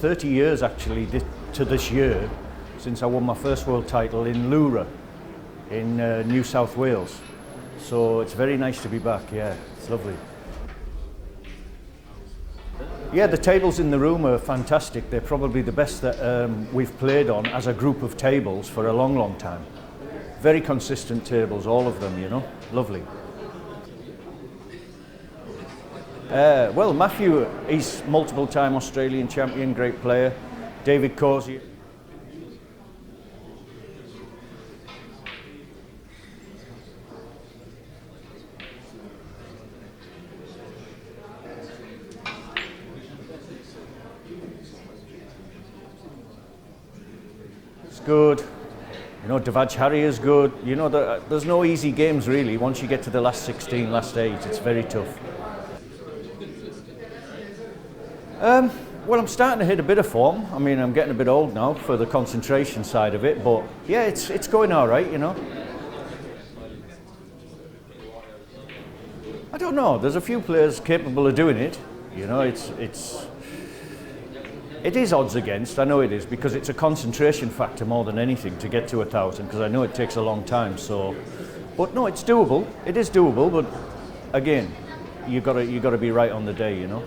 30 years actually to this year since I won my first world title in Lura in New South Wales. So it's very nice to be back, yeah, it's lovely. Yeah, the tables in the room are fantastic. They're probably the best that we've played on as a group of tables for a long, long time. Very consistent tables, all of them, you know, lovely. Well, Matthew, he's multiple-time Australian champion, great player. David Cozy. It's good. You know, Devaj Harry is good. You know, there's no easy games really. Once you get to the last 16, last 8, it's very tough. Well, I'm starting to hit a bit of form. I mean, I'm getting a bit old now for the concentration side of it, but yeah, it's going all right, you know. I don't know. There's a few players capable of doing it. You know, it is odds against. I know it is, because it's a concentration factor more than anything to get to 1,000. Because I know it takes a long time. So, but no, it's doable. It is doable, but again, you got to be right on the day, you know.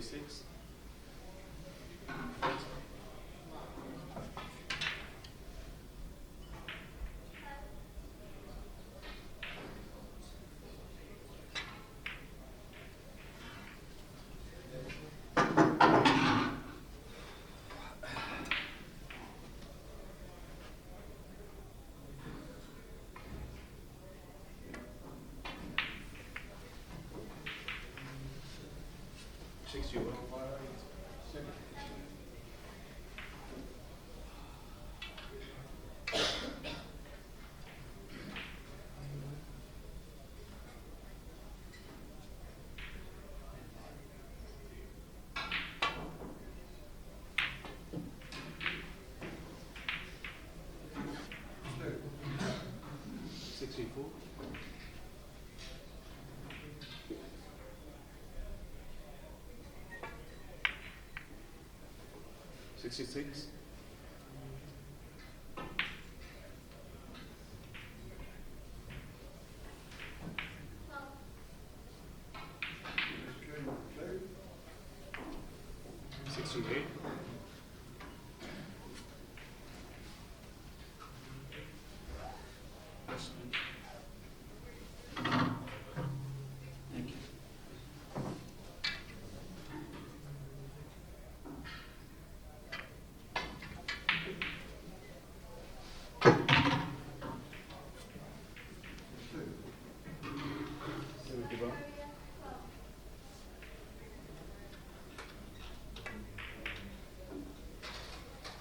56. Sixty-four. 66. 68.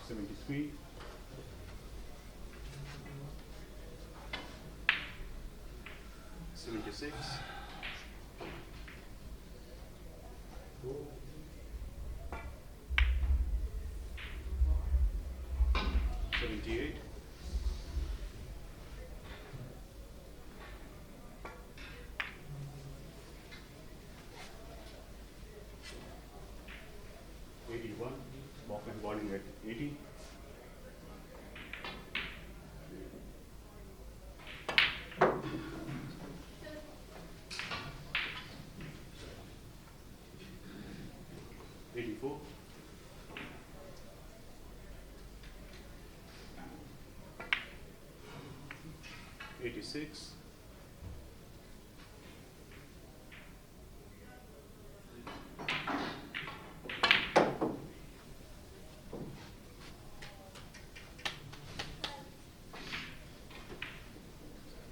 73. 76. 78. 81. Walk and bowling at 80. 84. 86.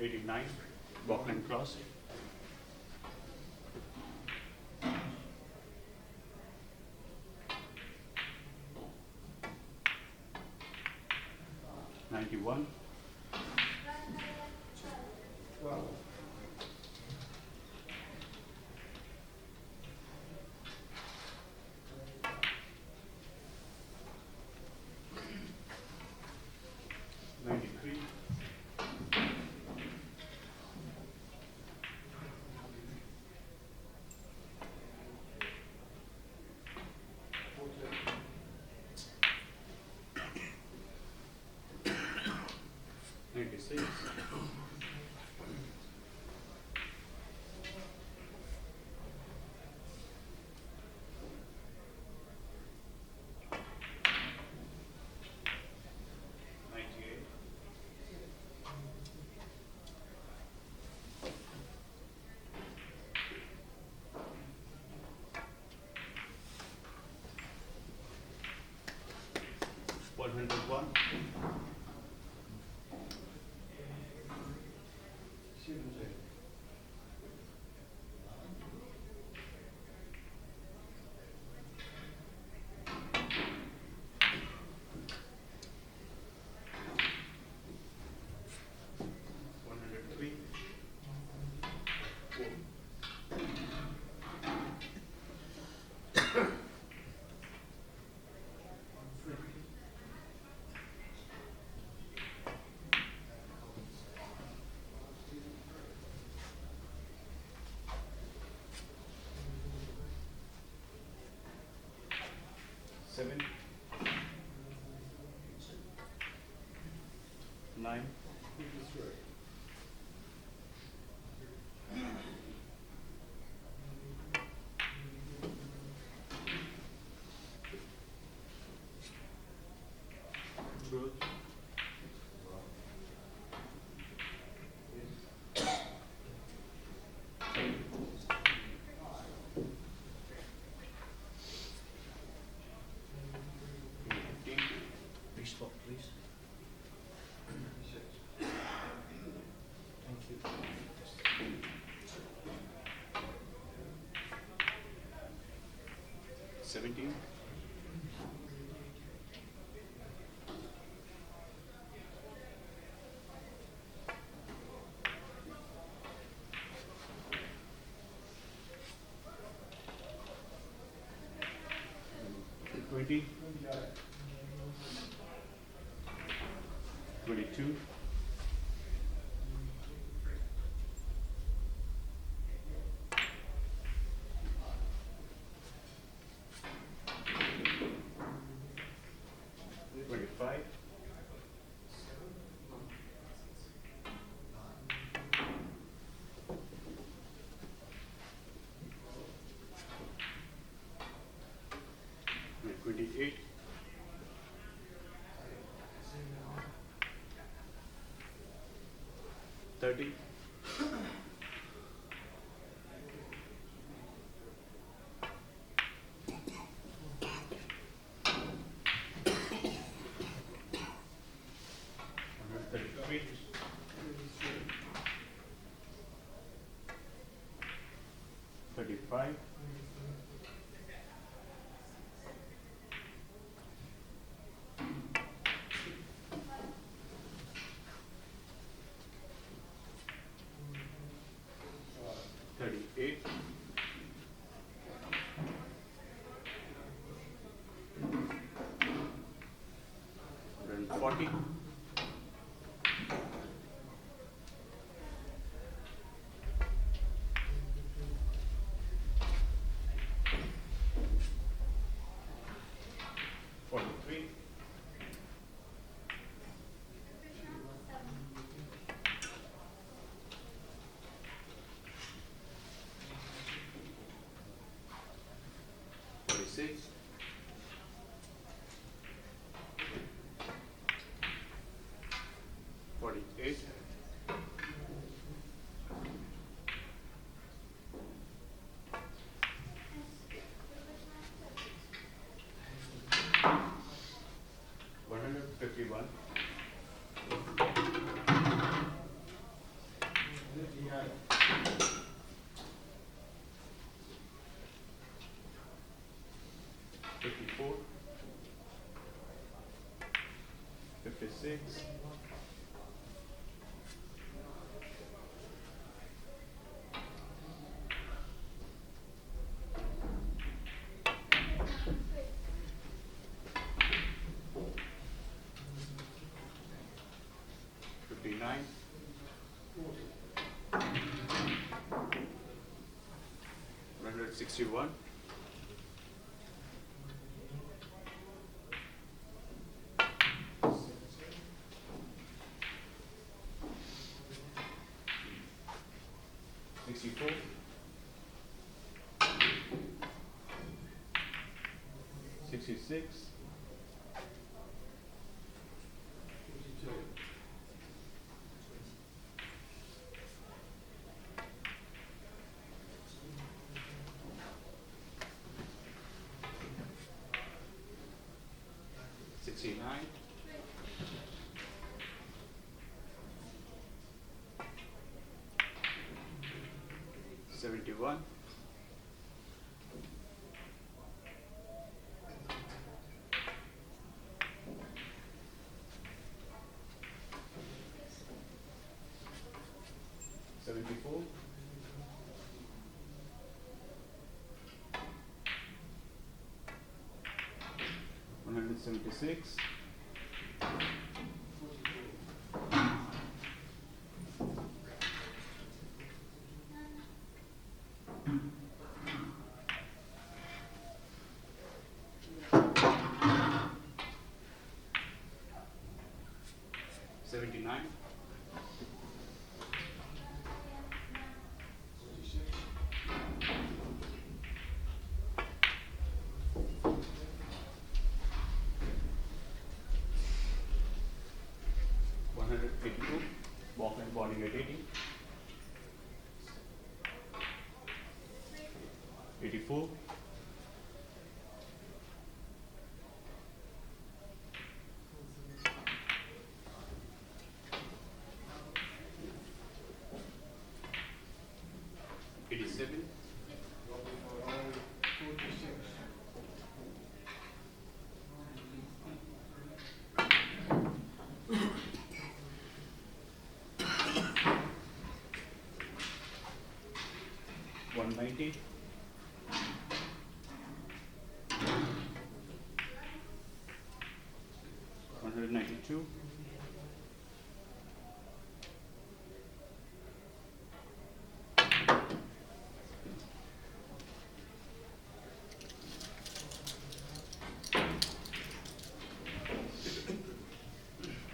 89. Walk and cross. 91. 93. 96. 98. 101. 103. 4. 7. 9. 12. 15. Restop, please. Thank you. 17. 20. 22. 25. 28. 30. 33. 35. 36. 40. 43. 46. 48. 151. 54. 56. 59. 161. 64. 66. 69. 71. 74. 176. 79. 182. Walk and bowling at 80. 84. 87. 190. 192.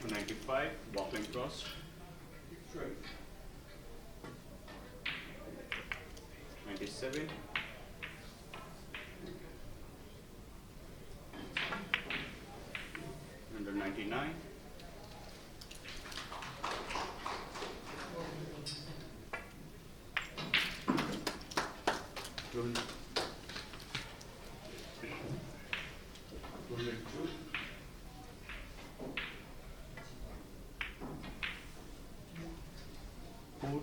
195. Walk and cross. 97. 199. 200. 202. 4.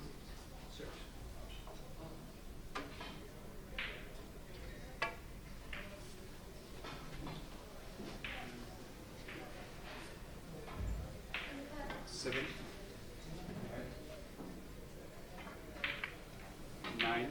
7. 9. 10.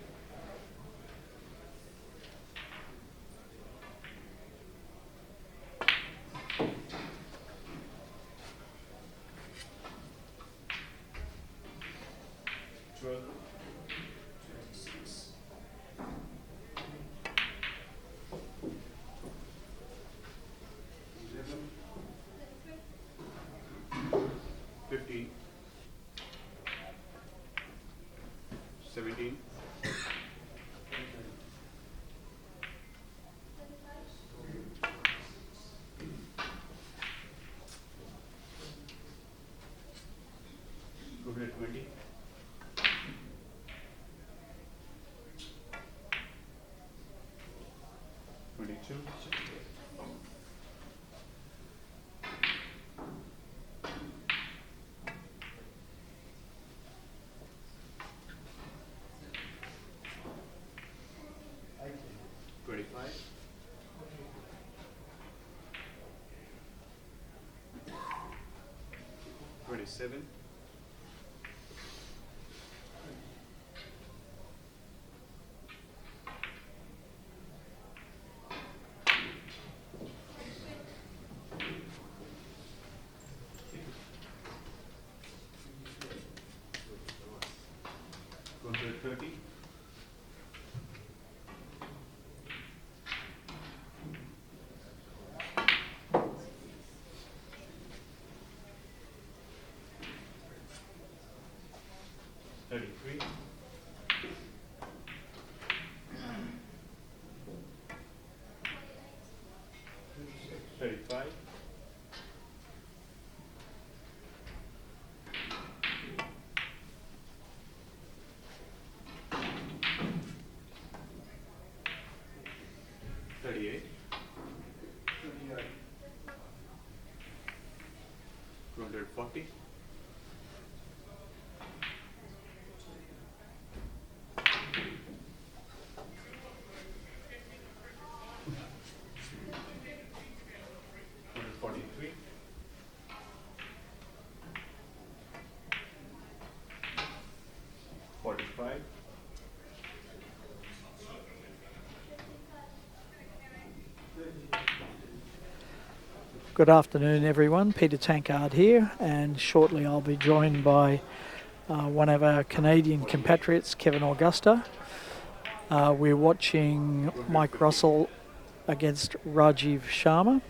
27. 230. 33. 35. 38. 240. 243. 45. Good afternoon, everyone. Peter Tankard here, and shortly I'll be joined by one of our Canadian compatriots, Kevin Augusta. We're watching Mike Russell against Raajeev Sharma,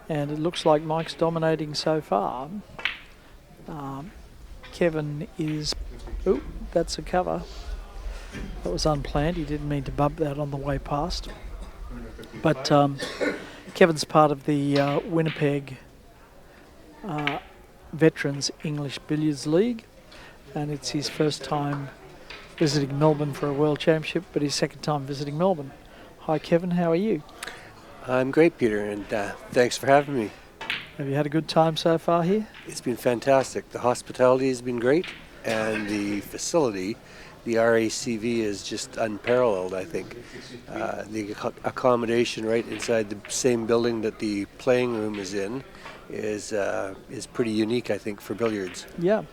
and it looks like Mike's dominating so far. Kevin is... Oh, that's a cover. That was unplanned. He didn't mean to bump that on the way past. But Kevin's part of the Winnipeg Veterans English Billiards League, and it's his first time visiting Melbourne for a World Championship, but his second time visiting Melbourne. Hi Kevin, how are you? I'm great, Peter, and thanks for having me. Have you had a good time so far here? It's been fantastic. The hospitality has been great, and the facility, the RACV, is just unparalleled, I think. The accommodation right inside the same building that the playing room is in is pretty unique, I think, for billiards. Yeah.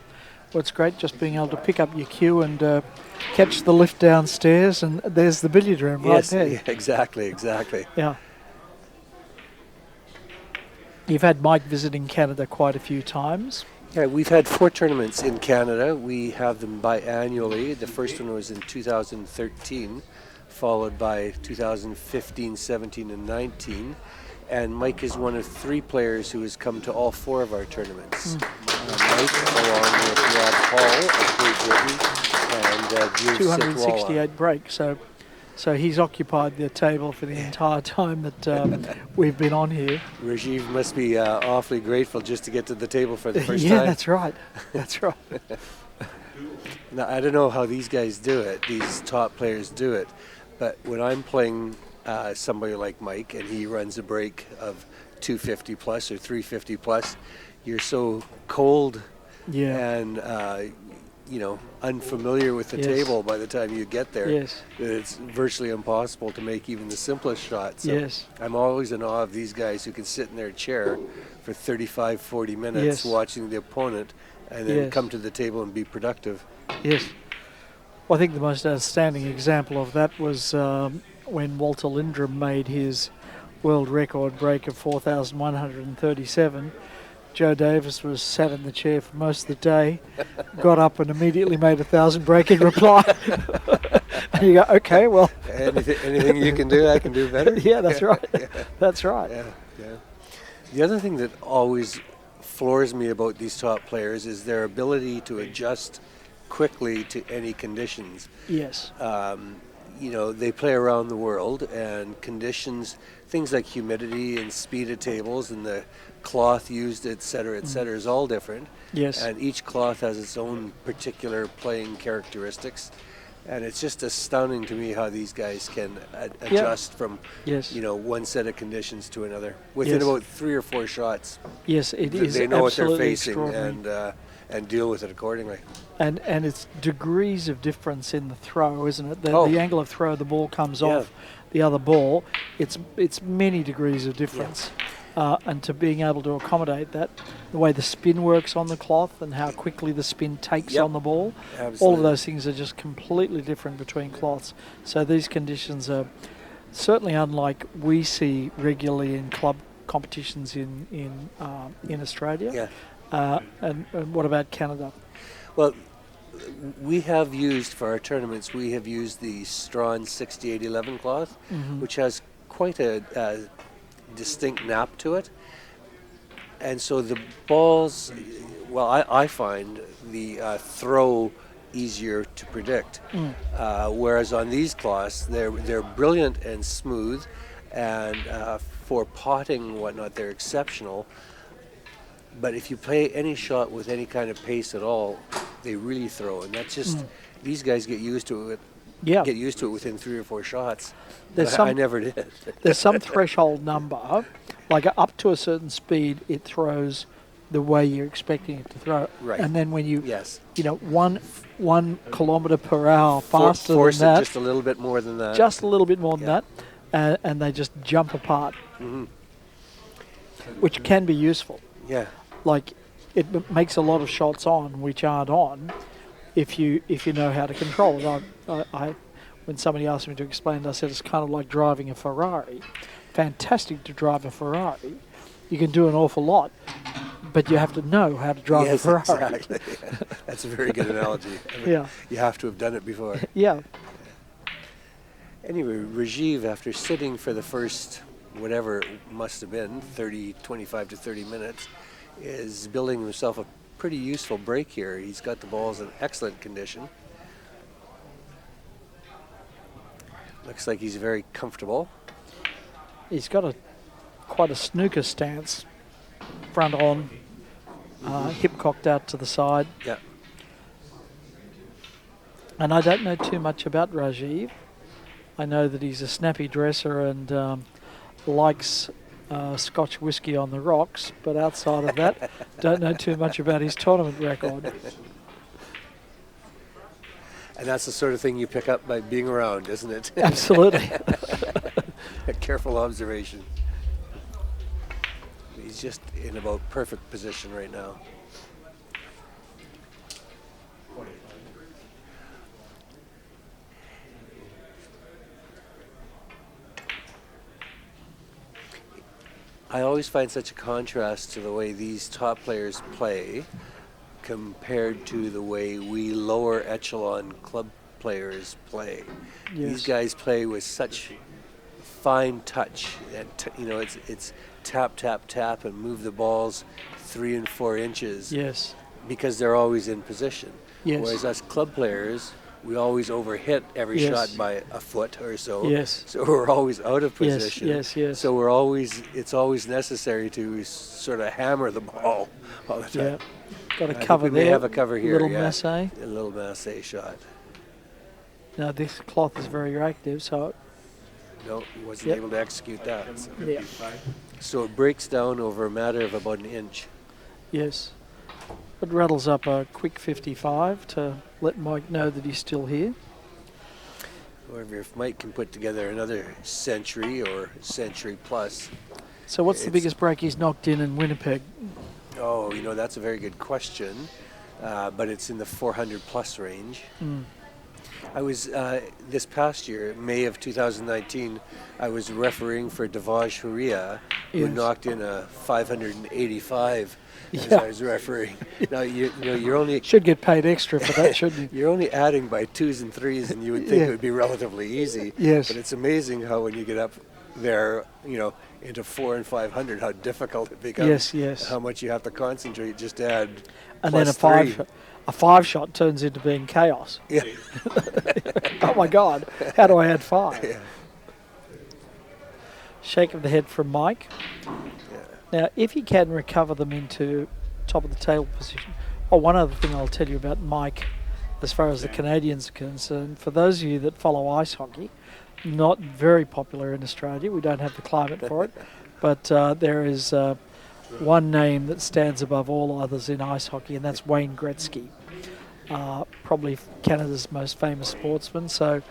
Well, it's great just being able to pick up your cue and catch the lift downstairs, and there's the billiard room right there. Yeah, exactly. Yeah. You've had Mike visiting Canada quite a few times. Yeah, we've had 4 tournaments in Canada. We have them biannually. The first one was in 2013, followed by 2015, 17, and 19. And Mike is one of 3 players who has come to all 4 of our tournaments. Mike, along with Rob Hall of Great Britain, and Drew 268 breaks, so he's occupied the table for the entire time that we've been on here. Raajeev must be awfully grateful just to get to the table for the first time. Yeah, that's right. That's right. Now, I don't know how these guys do it, these top players do it, but when I'm playing somebody like Mike and he runs a break of 250 plus or 350 plus, you're so cold and unfamiliar with the table by the time you get there. Yes. It's virtually impossible to make even the simplest shot. So yes. I'm always in awe of these guys who can sit in their chair for 35, 40 minutes watching the opponent and then come to the table and be productive. Yes. Well, I think the most outstanding example of that was when Walter Lindrum made his world record break of 4,137. Joe Davis was sat in the chair for most of the day, got up and immediately made 1,000 break in reply. And you go, okay, well. Anything you can do, I can do better. Yeah, that's right. Yeah. That's right. Yeah. The other thing that always floors me about these top players is their ability to adjust quickly to any conditions. Yes. They play around the world, and conditions, things like humidity and speed of tables and the cloth used, et cetera, is all different. Yes. And each cloth has its own particular playing characteristics. And it's just astounding to me how these guys can adjust from, one set of conditions to another within about 3 or 4 shots. Yes, it is. They know what they're absolutely facing and deal with it accordingly. And it's degrees of difference in the throw, isn't it? The angle of throw, the ball comes off the other ball. It's many degrees of difference. Yeah. and to being able to accommodate that, the way the spin works on the cloth and how quickly the spin takes Yep. on the ball, Absolutely. all of those things are just completely different between cloths. So these conditions are certainly unlike we see regularly in club competitions in Australia. Yeah. And what about Canada? Well, we have used for our tournaments, we have used the Strawn 6811 cloth, which has quite a distinct nap to it. And so the balls, well, I find the throw easier to predict. Whereas on these cloths, they're brilliant and smooth, and for potting and whatnot, they're exceptional. But if you play any shot with any kind of pace at all, they really throw, and that's just these guys get used to it. Yeah. Get used to it within 3 or 4 shots. There's But I never did. There's some threshold number, like up to a certain speed, it throws the way you're expecting it to throw. Right. And then when you, Yes. 1 kilometre per hour faster Force than it that, just a little bit more than that. just a little bit more than Yeah. that, and they just jump apart, which can be useful. Yeah. Like it makes a lot of shots on which aren't on if you know how to control it. I when somebody asked me to explain it, I said it's kind of like driving a Ferrari. Fantastic to drive a Ferrari. You can do an awful lot, but you have to know how to drive Yes, a Ferrari. exactly. That's a very good analogy. I mean, Yeah. You have to have done it before. Yeah. Anyway, Raajeev, after sitting for the first, whatever it must have been, 25 to 30 minutes, is building himself a pretty useful break here. He's got the balls in excellent condition. Looks like he's very comfortable. He's got quite a snooker stance, front on, hip cocked out to the side. Yeah. And I don't know too much about Raajeev. I know that he's a snappy dresser and likes Scotch whiskey on the rocks, but outside of that, don't know too much about his tournament record. And that's the sort of thing you pick up by being around, isn't it? Absolutely. A careful observation. He's just in about perfect position right now. I always find such a contrast to the way these top players play compared to the way we lower echelon club players play. Yes. These guys play with such fine touch, and it's tap, tap, tap, and move the balls 3 and 4 inches Yes. because they're always in position. Yes. Whereas us club players, we always overhit every Yes. shot by a foot or so. Yes. So we're always out of Yes, position. yes. So it's always necessary to sort of hammer the ball all the Yeah. time. Got a I think cover we there. may have a cover here. Little yeah. masse. A little masse shot. Now this cloth is very reactive, so No, he wasn't Yep. able to execute that. yeah. So it breaks down over a matter of about an inch. Yes. It rattles up a quick 55 to let Mike know that he's still here. However, if Mike can put together another century or century plus, So what's the It's- biggest break he's knocked in Winnipeg? oh, that's a very good question, but it's in the 400 plus range. I was, this past year, May of 2019, I was refereeing for Devaj Huria, who Yes. knocked in a 585 as Yeah. I was refereeing. Now, you're only Should get paid extra for that, shouldn't he? you're only adding by 2s and 3s, and you would think Yeah. it would be relatively easy. Yes. But it's amazing how when you get up there, into 4 and 500, how difficult it becomes. Yes, yes. How much you have to concentrate just to add. And then +3. a five shot turns into being chaos. Yeah. Oh my God, how do I add 5? Yeah. Shake of the head from Mike. Now, if he can recover them into top of the table position. Oh, one other thing I'll tell you about Mike, as far as the Canadians are concerned, for those of you that follow ice hockey, not very popular in Australia. We don't have the climate for it, but there is one name that stands above all others in ice hockey, and that's Wayne Gretzky, probably Canada's most famous sportsman. So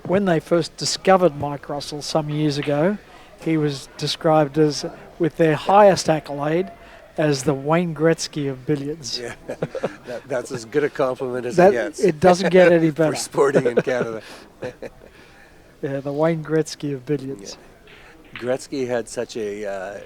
when they first discovered Mike Russell some years ago, he was described as with their highest accolade as the Wayne Gretzky of billiards. Yeah, that's as good a compliment as it gets. It doesn't get any better. For sporting in Canada. Yeah, the Wayne Gretzky of billiards. Yeah. Gretzky had such a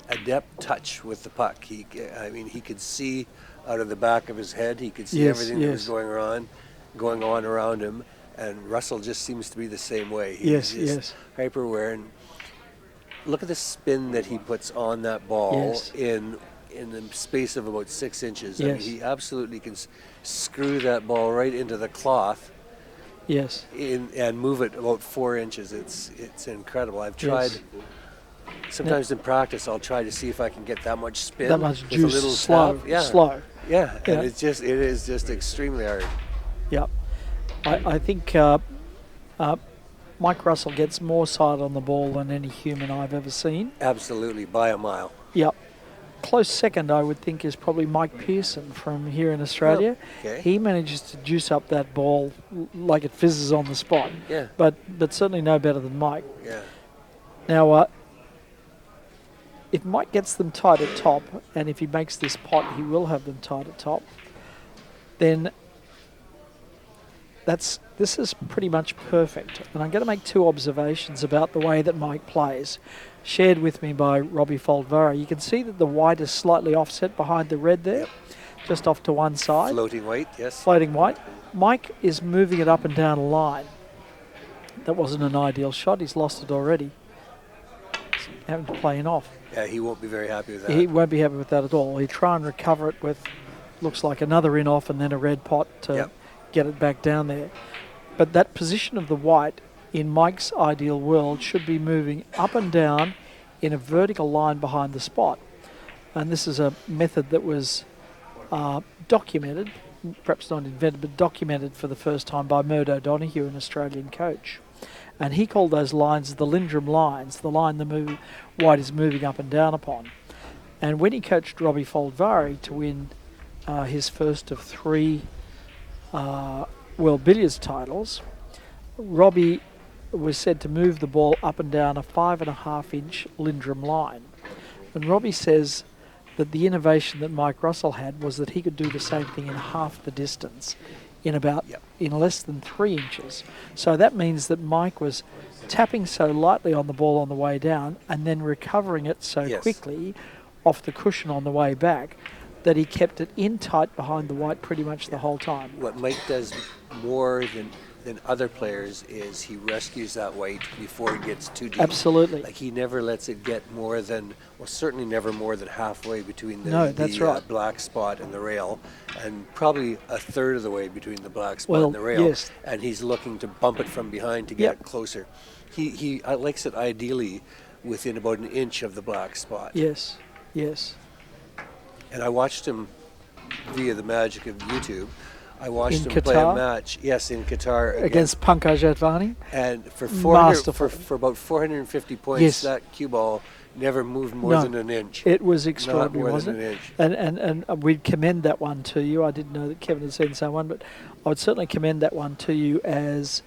adept touch with the puck. He could see out of the back of his head. He could see everything that was going on around him. And Russell just seems to be the same way. He's hyper aware. And look at the spin that he puts on that ball in the space of about 6 inches. I mean, he absolutely can screw that ball right into the cloth. Yes. And move it about 4 inches. It's incredible. I've tried. Sometimes in practice, I'll try to see if I can get that much spin. That much with juice, a little slow. Yeah, and it is just extremely hard. Yep. I think Mike Russell gets more sight on the ball than any human I've ever seen. Absolutely, by a mile. Yep. Close second, I would think, is probably Mike Pearson from here in Australia. Oh, okay. He manages to juice up that ball like it fizzes on the spot. Yeah. But certainly no better than Mike. Yeah. Now, if Mike gets them tight at top, and if he makes this pot, he will have them tight at top, then this is pretty much perfect. And I'm going to make 2 observations about the way that Mike plays, shared with me by Robbie Foldvara. You can see that the white is slightly offset behind the red there, just off to one side. Floating white, yes. Floating white. Mike is moving it up and down a line. That wasn't an ideal shot. He's lost it already. He's having to play in off. Yeah, he won't be very happy with that. He won't be happy with that at all. He'll try and recover it with, looks like another in off and then a red pot to get it back down there. But that position of the white in Mike's ideal world should be moving up and down in a vertical line behind the spot. And this is a method that was documented, perhaps not invented, but documented for the first time by Murdo Donoghue, an Australian coach. And he called those lines the Lindrum lines, the line the white is moving up and down upon. And when he coached Robbie Foldvara to win his first of 3 World Billiards titles, Robbie was said to move the ball up and down a 5.5-inch Lindrum line. And Robbie says that the innovation that Mike Russell had was that he could do the same thing in half the distance, in less than 3 inches. So that means that Mike was tapping so lightly on the ball on the way down and then recovering it so quickly off the cushion on the way back that he kept it in tight behind the white pretty much the whole time. What Mike does more than other players is he rescues that white before it gets too deep. Absolutely. Like he never lets it get more than, certainly never more than halfway between the black spot and the rail, and probably a third of the way between the black spot and the rail. Yes. And he's looking to bump it from behind to get it closer. He likes it ideally within about an inch of the black spot. Yes, yes. And I watched him via the magic of YouTube. I watched in him Qatar? play a match, in Qatar. Against Pankaj Advani? And for about 450 points, that cue ball never moved more than an inch. It was extraordinary, wasn't it? And we'd commend that one to you. I didn't know that Kevin had seen someone, but I would certainly commend that one to you as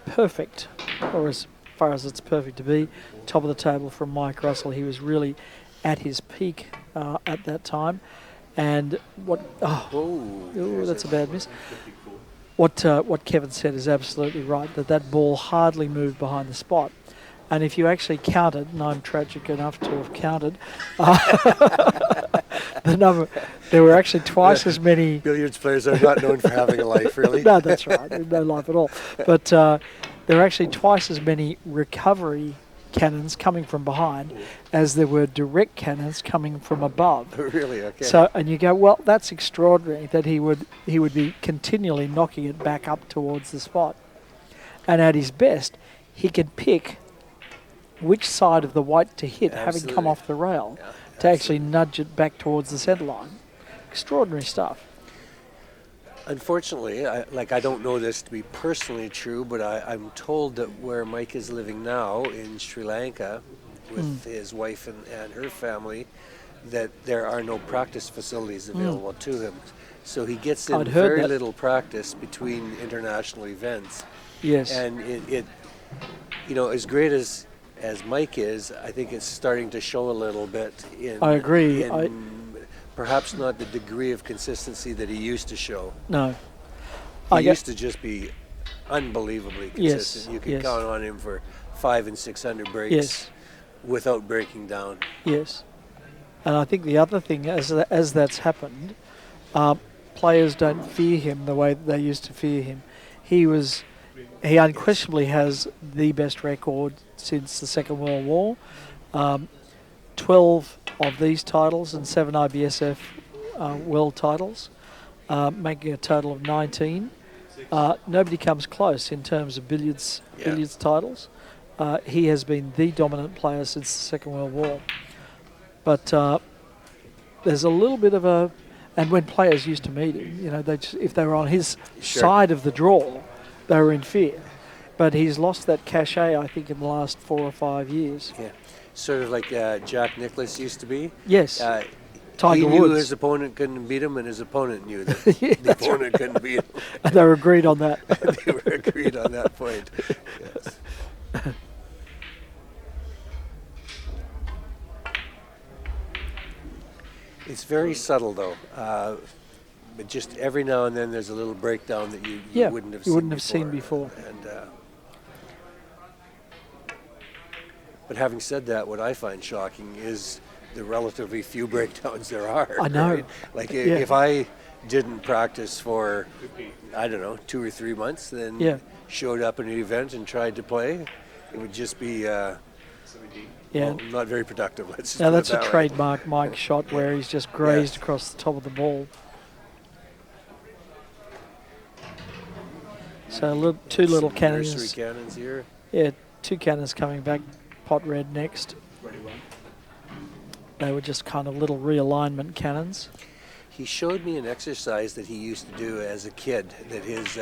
perfect, or as far as it's perfect to be. Top of the table from Mike Russell. He was really at his peak at that time. And that's a bad miss. What Kevin said is absolutely right, that ball hardly moved behind the spot. And if you actually counted, and I'm tragic enough to have counted, the number, there were actually twice as many... Billiards players are not known for having a life, really. No, that's right, no life at all. But there were actually twice as many recovery cannons coming from behind as there were direct cannons coming from above. Really? Okay. So, and you go, well, that's extraordinary that he would be continually knocking it back up towards the spot. And at his best, he could pick which side of the white to hit, having come off the rail, to actually nudge it back towards the centre line. Extraordinary stuff. Unfortunately, I don't know this to be personally true, but I'm told that where Mike is living now in Sri Lanka with his wife and her family, that there are no practice facilities available to him. So he gets in very little practice between international events. Yes. And it as great as as Mike is, I think it's starting to show a little bit in. I agree. In perhaps not the degree of consistency that he used to show. No. He used to just be unbelievably consistent. Yes, You could yes. count on him for 500 and 600 breaks Yes. without breaking down. Yes. And I think the other thing, as that's happened, players don't fear him the way that they used to fear him. He unquestionably has the best record since the Second World War. 12 of these titles and 7 IBSF world titles, making a total of 19. Nobody comes close in terms of billiards titles. He has been the dominant player since the Second World War. But there's a little bit of a... And when players used to meet him, you know, if they were on his side of the draw, they were in fear. But he's lost that cachet, I think, in the last 4 or 5 years. Yeah, sort of like Jack Nicklaus used to be. Yes. he Tiger knew Woods. his opponent couldn't beat him, and his opponent knew that Yeah, the opponent couldn't beat him. And they were agreed on that. They were agreed on that point. Yes. It's very subtle, though. But just every now and then, there's a little breakdown that you wouldn't have seen before. And but having said that, what I find shocking is the relatively few breakdowns there are. I know. Right? Like if I didn't practice for, I don't know, 2 or 3 months, then showed up at an event and tried to play, it would just be well, not very productive. Let's just Now put that's it a that way. trademark Mike shot where he's just grazed across the top of the ball. So two little cannons. Nursery cannons here. Yeah, 2 cannons coming back, pot red next. They were just kind of little realignment cannons. He showed me an exercise that he used to do as a kid that his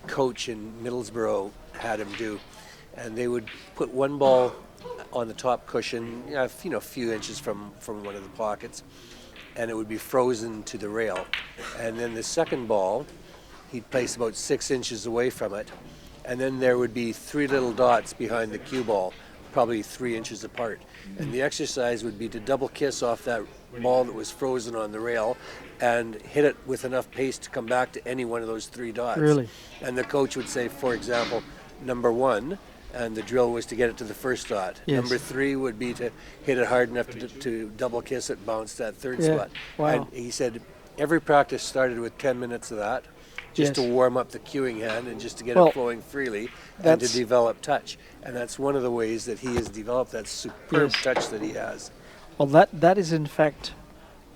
coach in Middlesbrough had him do. And they would put one ball on the top cushion, a few inches from one of the pockets, and it would be frozen to the rail. And then the second ball, he'd place about 6 inches away from it, and then there would be 3 little dots behind the cue ball, probably 3 inches apart. And the exercise would be to double kiss off that ball that was frozen on the rail and hit it with enough pace to come back to any one of those 3 dots. Really? And the coach would say, for example, number 1, and the drill was to get it to the first dot. Yes. Number 3 would be to hit it hard enough to double kiss it, bounce that third spot. Wow. And he said every practice started with 10 minutes of that, just to warm up the cueing hand and just to get it flowing freely and to develop touch. And that's one of the ways that he has developed that superb touch that he has. Well, that is in fact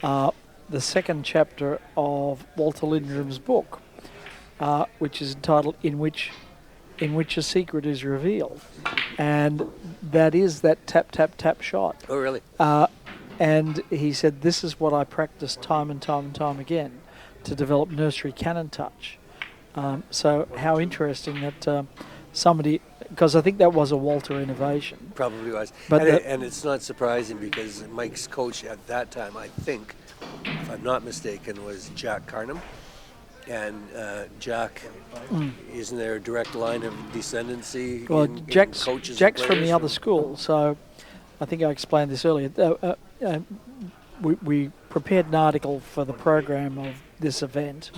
the second chapter of Walter Lindrum's book, which is entitled "In which a Secret is Revealed," and that is that tap tap tap shot. Oh, really? And he said, "This is what I practiced time and time and time again to develop nursery cannon touch." So how interesting that somebody, because I think that was a Walter innovation. Probably was. But and it's not surprising because Mike's coach at that time, I think, if I'm not mistaken, was Jack Carnham. And Jack, isn't there a direct line of descendancy in coaches? Jack's from the other school, so I think I explained this earlier. We prepared an article for the program of this event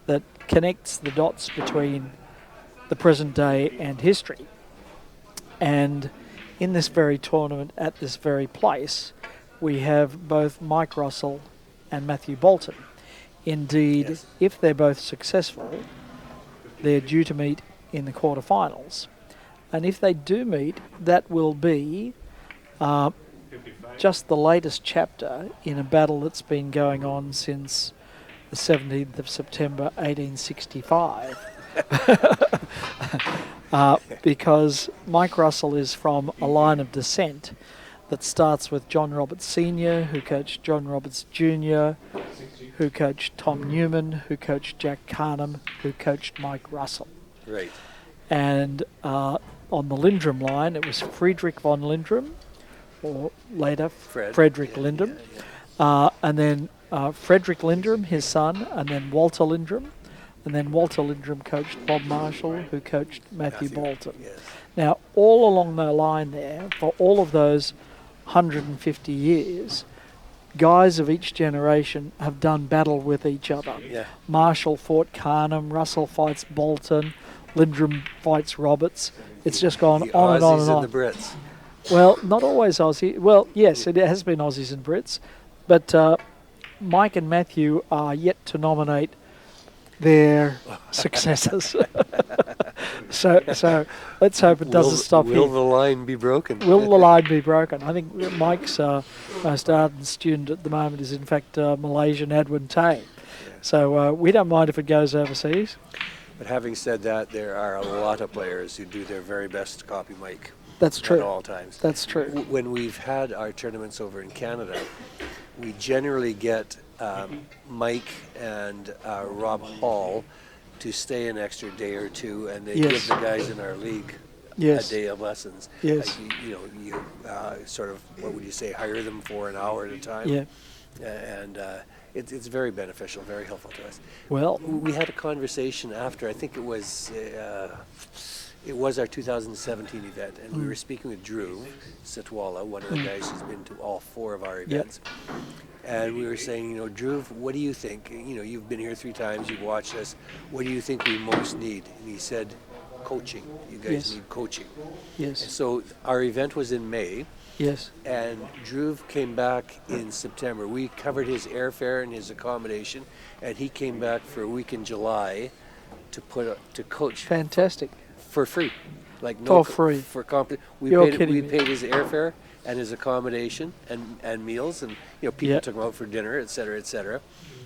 that connects the dots between the present day and history. And in this very tournament, at this very place, we have both Mike Russell and Matthew Bolton. Indeed, if they're both successful, they're due to meet in the quarterfinals. And if they do meet, that will be just the latest chapter in a battle that's been going on since the 17th of September 1865. Because Mike Russell is from a line of descent that starts with John Roberts Sr., who coached John Roberts Jr., who coached Tom Newman, who coached Jack Carnham, who coached Mike Russell. Right. And on the Lindrum line, it was Friedrich von Lindrum, or later Frederick Lindrum. And then Frederick Lindrum, his son, and then Walter Lindrum, And then Walter Lindrum coached Bob Marshall, who coached Matthew Bolton. Yes. Now, all along the line there, for all of those 150 years, guys of each generation have done battle with each other. Yeah. Marshall fought Carnham, Russell fights Bolton, Lindrum fights Roberts. It's just gone The on and on Aussies and on. the Brits. Well, not always Aussie. Well, yes, it has been Aussies and Brits, but Mike and Matthew are yet to nominate their successors. so let's hope it doesn't stop Will here. the line be broken? Will the line be broken? I think Mike's most ardent student at the moment is in fact Malaysian Adwin Tay. So we don't mind if it goes overseas. But having said that, there are a lot of players who do their very best to copy Mike. That's true. At all times. That's true. When we've had our tournaments over in Canada, we generally get Mike and Rob Hall to stay an extra day or two, and they give the guys in our league a day of lessons. Yes. You sort of, what would you say, hire them for an hour at a time. Yeah. And it's very beneficial, very helpful to us. Well, We had a conversation after, I think it was our 2017 event, and we were speaking with Drew Sitwalla, one of the guys who's been to all 4 of our events. And we were saying, Drew, what do you think? You've been here 3 times, you've watched us. What do you think we most need? And he said, coaching. You guys need coaching. yes, And so our event was in May, yes, and Drew came back in September. We covered his airfare and his accommodation, and he came back for a week in July to coach fantastic. for free, like For free. for comp. We You're paid kidding me. his airfare and his accommodation and meals, and people took him out for dinner, et cetera, et cetera.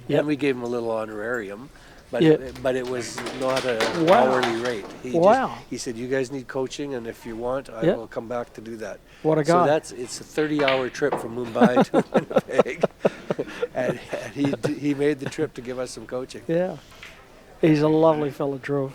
Yep. And we gave him a little honorarium, but Yep. it was not a Wow. hourly rate. He said, you guys need coaching, and if you want, I will come back to do that. What a guy. So it's a 30-hour trip from Mumbai to Winnipeg, and he made the trip to give us some coaching. Yeah. He's a lovely fellow, Drew.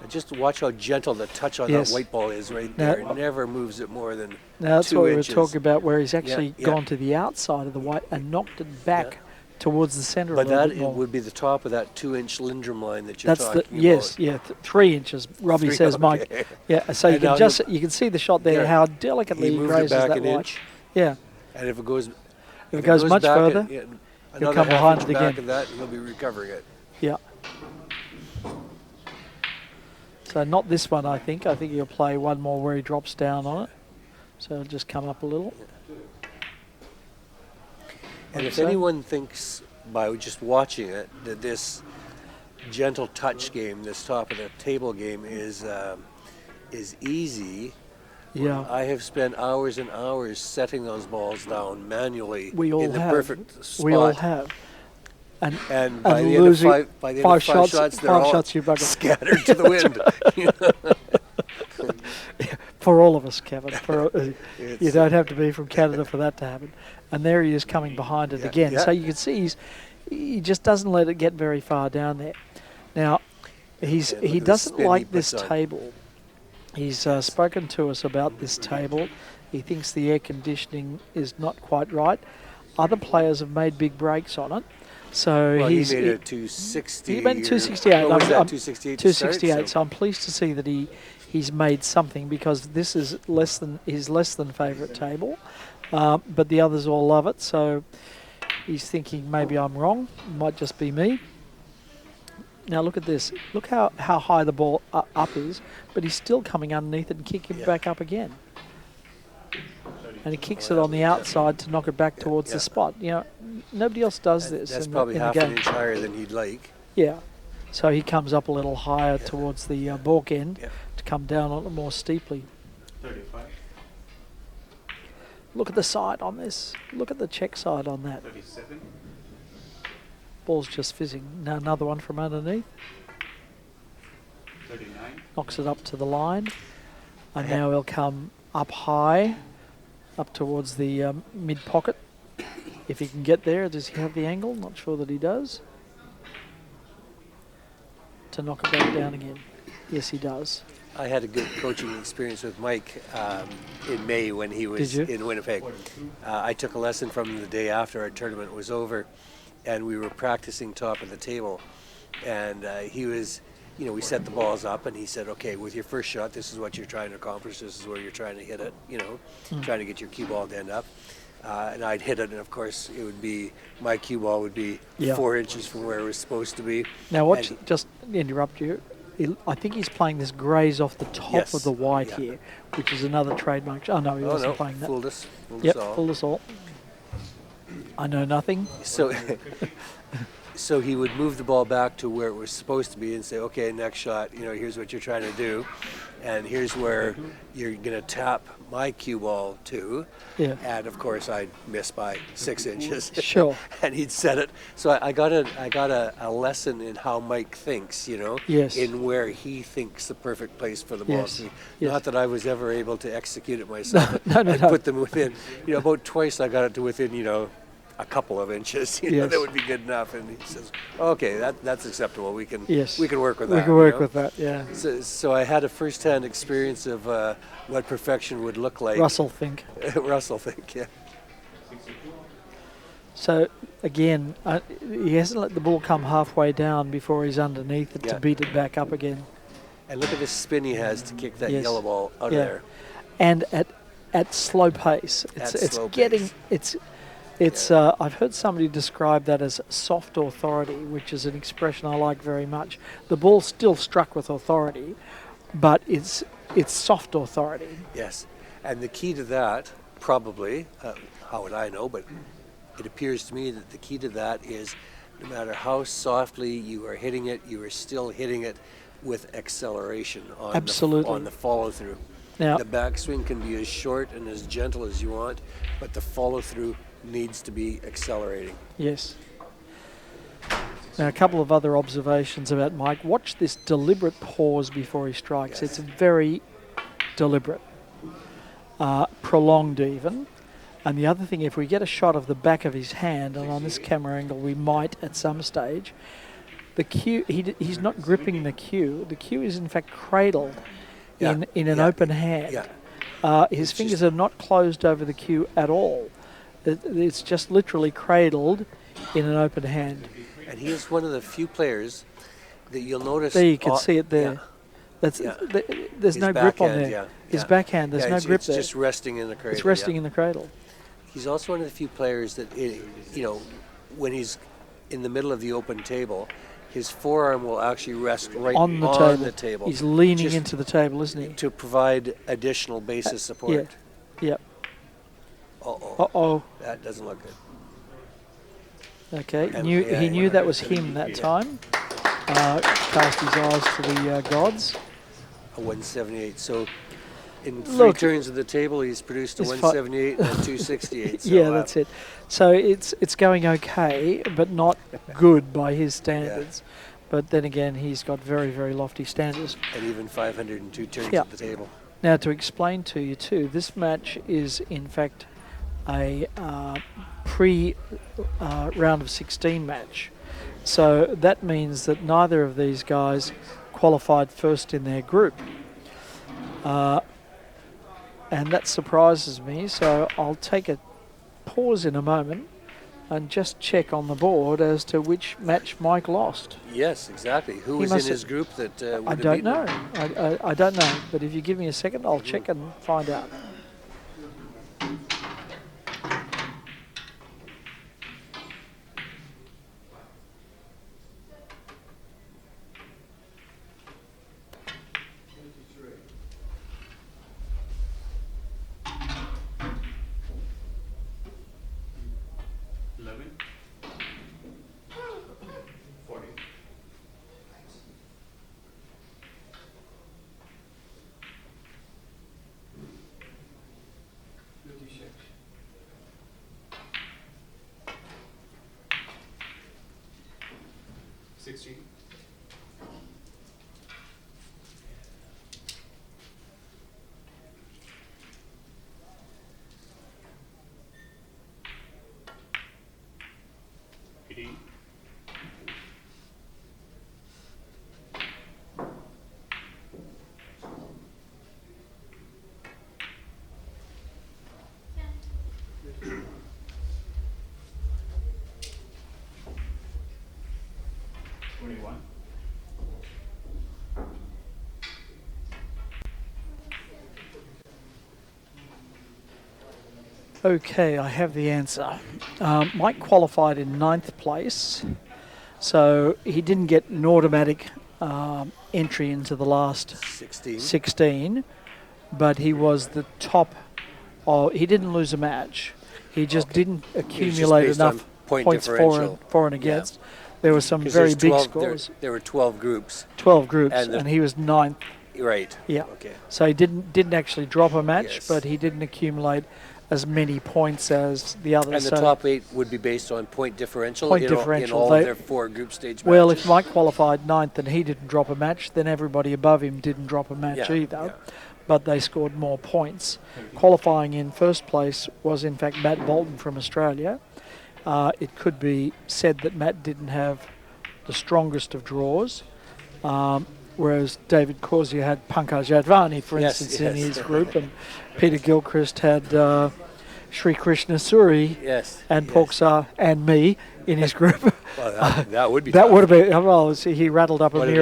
And just watch how gentle the touch on that white ball is right there. It never moves it more than Now that's 2 what inches. we were talking about, where he's actually Yeah. gone to the outside of the white and knocked it back towards the centre But a little that bit more. would be the top of that 2-inch Lindrum line that you're That's talking about. 3 inches. Robbie 3, says, Mike. okay. Yeah, so you And now can you can see the shot there, Yeah. how delicately He he moved it raises back that an white. inch. Yeah, And if it goes, if it goes much back further, another come half behind inch it back again. of that, he'll be recovering it. yeah. So not this one, I think. I think he'll play one more where he drops down on it. So it'll just come up a little. And if so. anyone thinks by just watching it that this gentle touch game, this top of the table game is easy, Yeah. I have spent hours and hours setting those balls down manually We all in the have. perfect spot. We all have. And by the end of losing five 5 shots, shots, they're 5 all shots you bugger. scattered to the wind. For all of us, Kevin. You It's- don't have to be from Canada for that to happen. And there he is coming behind it again. yeah. So you can see he just doesn't let it get very far down there. Now, he look at the doesn't spin he like this puts on. table. He's spoken to us about this table. He thinks the air conditioning is not quite right. Other players have made big breaks on it. So Well, he's he made a 260. he made 268. What was I'm- that, I'm- 268? 268. So I'm pleased to see that he's made something, because this is his less than favourite table, but the others all love it. So he's thinking maybe I'm wrong. It might just be me. Now look at this. Look how high the ball up is, but he's still coming underneath it and kicking it back up again. And he kicks it on the outside to knock it back towards the spot. Nobody else does this. That's in probably the half game. an inch higher than he'd like. Yeah. So he comes up a little higher towards the balk end Yeah. to come down on it more steeply. 35, Look at the side on this. Look at the check side on that. 37, Ball's just fizzing. Now another one from underneath. 39, Knocks it up to the line. And now he'll come up high, up towards the mid pocket. If he can get there, does he have the angle? Not sure that he does. To knock it back down again. Yes, he does. I had a good coaching experience with Mike in May when he was Did you? in Winnipeg. I took a lesson from him the day after our tournament was over, and we were practicing top of the table. And he was, we set the balls up, and he said, okay, with your first shot, this is what you're trying to accomplish. This is where you're trying to hit it, trying to get your cue ball to end up. And I'd hit it, and of course, it would be, my cue ball would be 4 inches from where it was supposed to be. Now, watch, just interrupt you. I think he's playing this graze off the top of the white here, which is another trademark. Oh, no, he wasn't playing that. Fooled us. Fooled us all. I know nothing. So he would move the ball back to where it was supposed to be and say, okay, next shot, here's what you're trying to do. And here's where you're going to tap my cue ball to. Yeah. And of course, I'd miss by 6 inches. Sure. And he'd set it. So I got a lesson in how Mike thinks, Yes. in where he thinks the perfect place for the ball Yes. to be. Yes. Not that I was ever able to execute it myself. No. I put them within, about twice I got it to within, a couple of inches, Yes. that would be good enough. And he says, okay, that's acceptable. We can Yes. we can work with that. We can work with that, yeah. So I had a first-hand experience of what perfection would look like. Russell think. Russell think, yeah. So, again, he hasn't let the ball come halfway down before he's underneath it to beat it back up again. And look at the spin he has to kick that Yes. yellow ball out of there. And at slow pace. I've heard somebody describe that as soft authority, which is an expression I like very much. The ball's still struck with authority, but it's soft authority. Yes, and the key to that, probably, how would I know, but it appears to me that the key to that is no matter how softly you are hitting it, you are still hitting it with acceleration on the follow-through. Now, the backswing can be as short and as gentle as you want, but the follow-through needs to be accelerating. Yes. Now, a couple of other observations about Mike. Watch this deliberate pause before he strikes. Yes. It's very deliberate, prolonged even. And the other thing, if we get a shot of the back of his hand, and on this camera angle we might at some stage, the cue, he's not gripping the cue. The cue is in fact cradled in an open hand. Yeah. His fingers are not closed over the cue at all. It's just literally cradled in an open hand. And he is one of the few players that you'll notice. There, you can see it there. Yeah. There's His no grip on backhand, there. His backhand, there's no grip there. It's just resting in the cradle. It's resting in the cradle. He's also one of the few players that, when he's in the middle of the open table, his forearm will actually rest right on the table. He's leaning into the table, isn't he? To provide additional basis support. Yep. Uh-oh. That doesn't look good. Okay, he knew that was him that time. Cast his eyes to the gods. A 178. So in three turns of the table, he's produced a 178 and a 268. So that's it. So it's going okay, but not good by his standards. Yeah. But then again, he's got very, very lofty standards. And even 502 turns at the table. Now, to explain to you too, this match is in fact a pre-round of 16 match. So that means that neither of these guys qualified first in their group. And that surprises me, so I'll take a pause in a moment and just check on the board as to which match Mike lost. Yes, exactly. Who was in his group that would have beaten him? I don't know, but if you give me a second, I'll check and find out. Okay, I have the answer. Mike qualified in 9th place, so he didn't get an automatic entry into the last 16, but he was the top. He didn't lose a match. He just didn't accumulate based on enough point points differential. for and against. There were some 'Cause very there's big 12 scores. There were 12 groups. 12 groups, and and he was 9th. Right. Yeah. Okay. So he didn't actually drop a match, Yes. but he didn't accumulate as many points as the others. And the So- top 8 would be based on point differential Point in differential. all They- of their 4 group stage matches. Well, if Mike qualified 9th and he didn't drop a match, then everybody above him didn't drop a match Yeah, either. yeah. But they scored more points. Qualifying in first place was, in fact, Matt Bolton from Australia. It could be said that Matt didn't have the strongest of draws, whereas David Corsia had Pankaj Advani, for Yes, instance, in yes. his group, and Peter Gilchrist had Sri Krishna Suri Yes. and yes. Porksar and me in his group. Well, that would be That tough. would have been, well, he rattled up What a a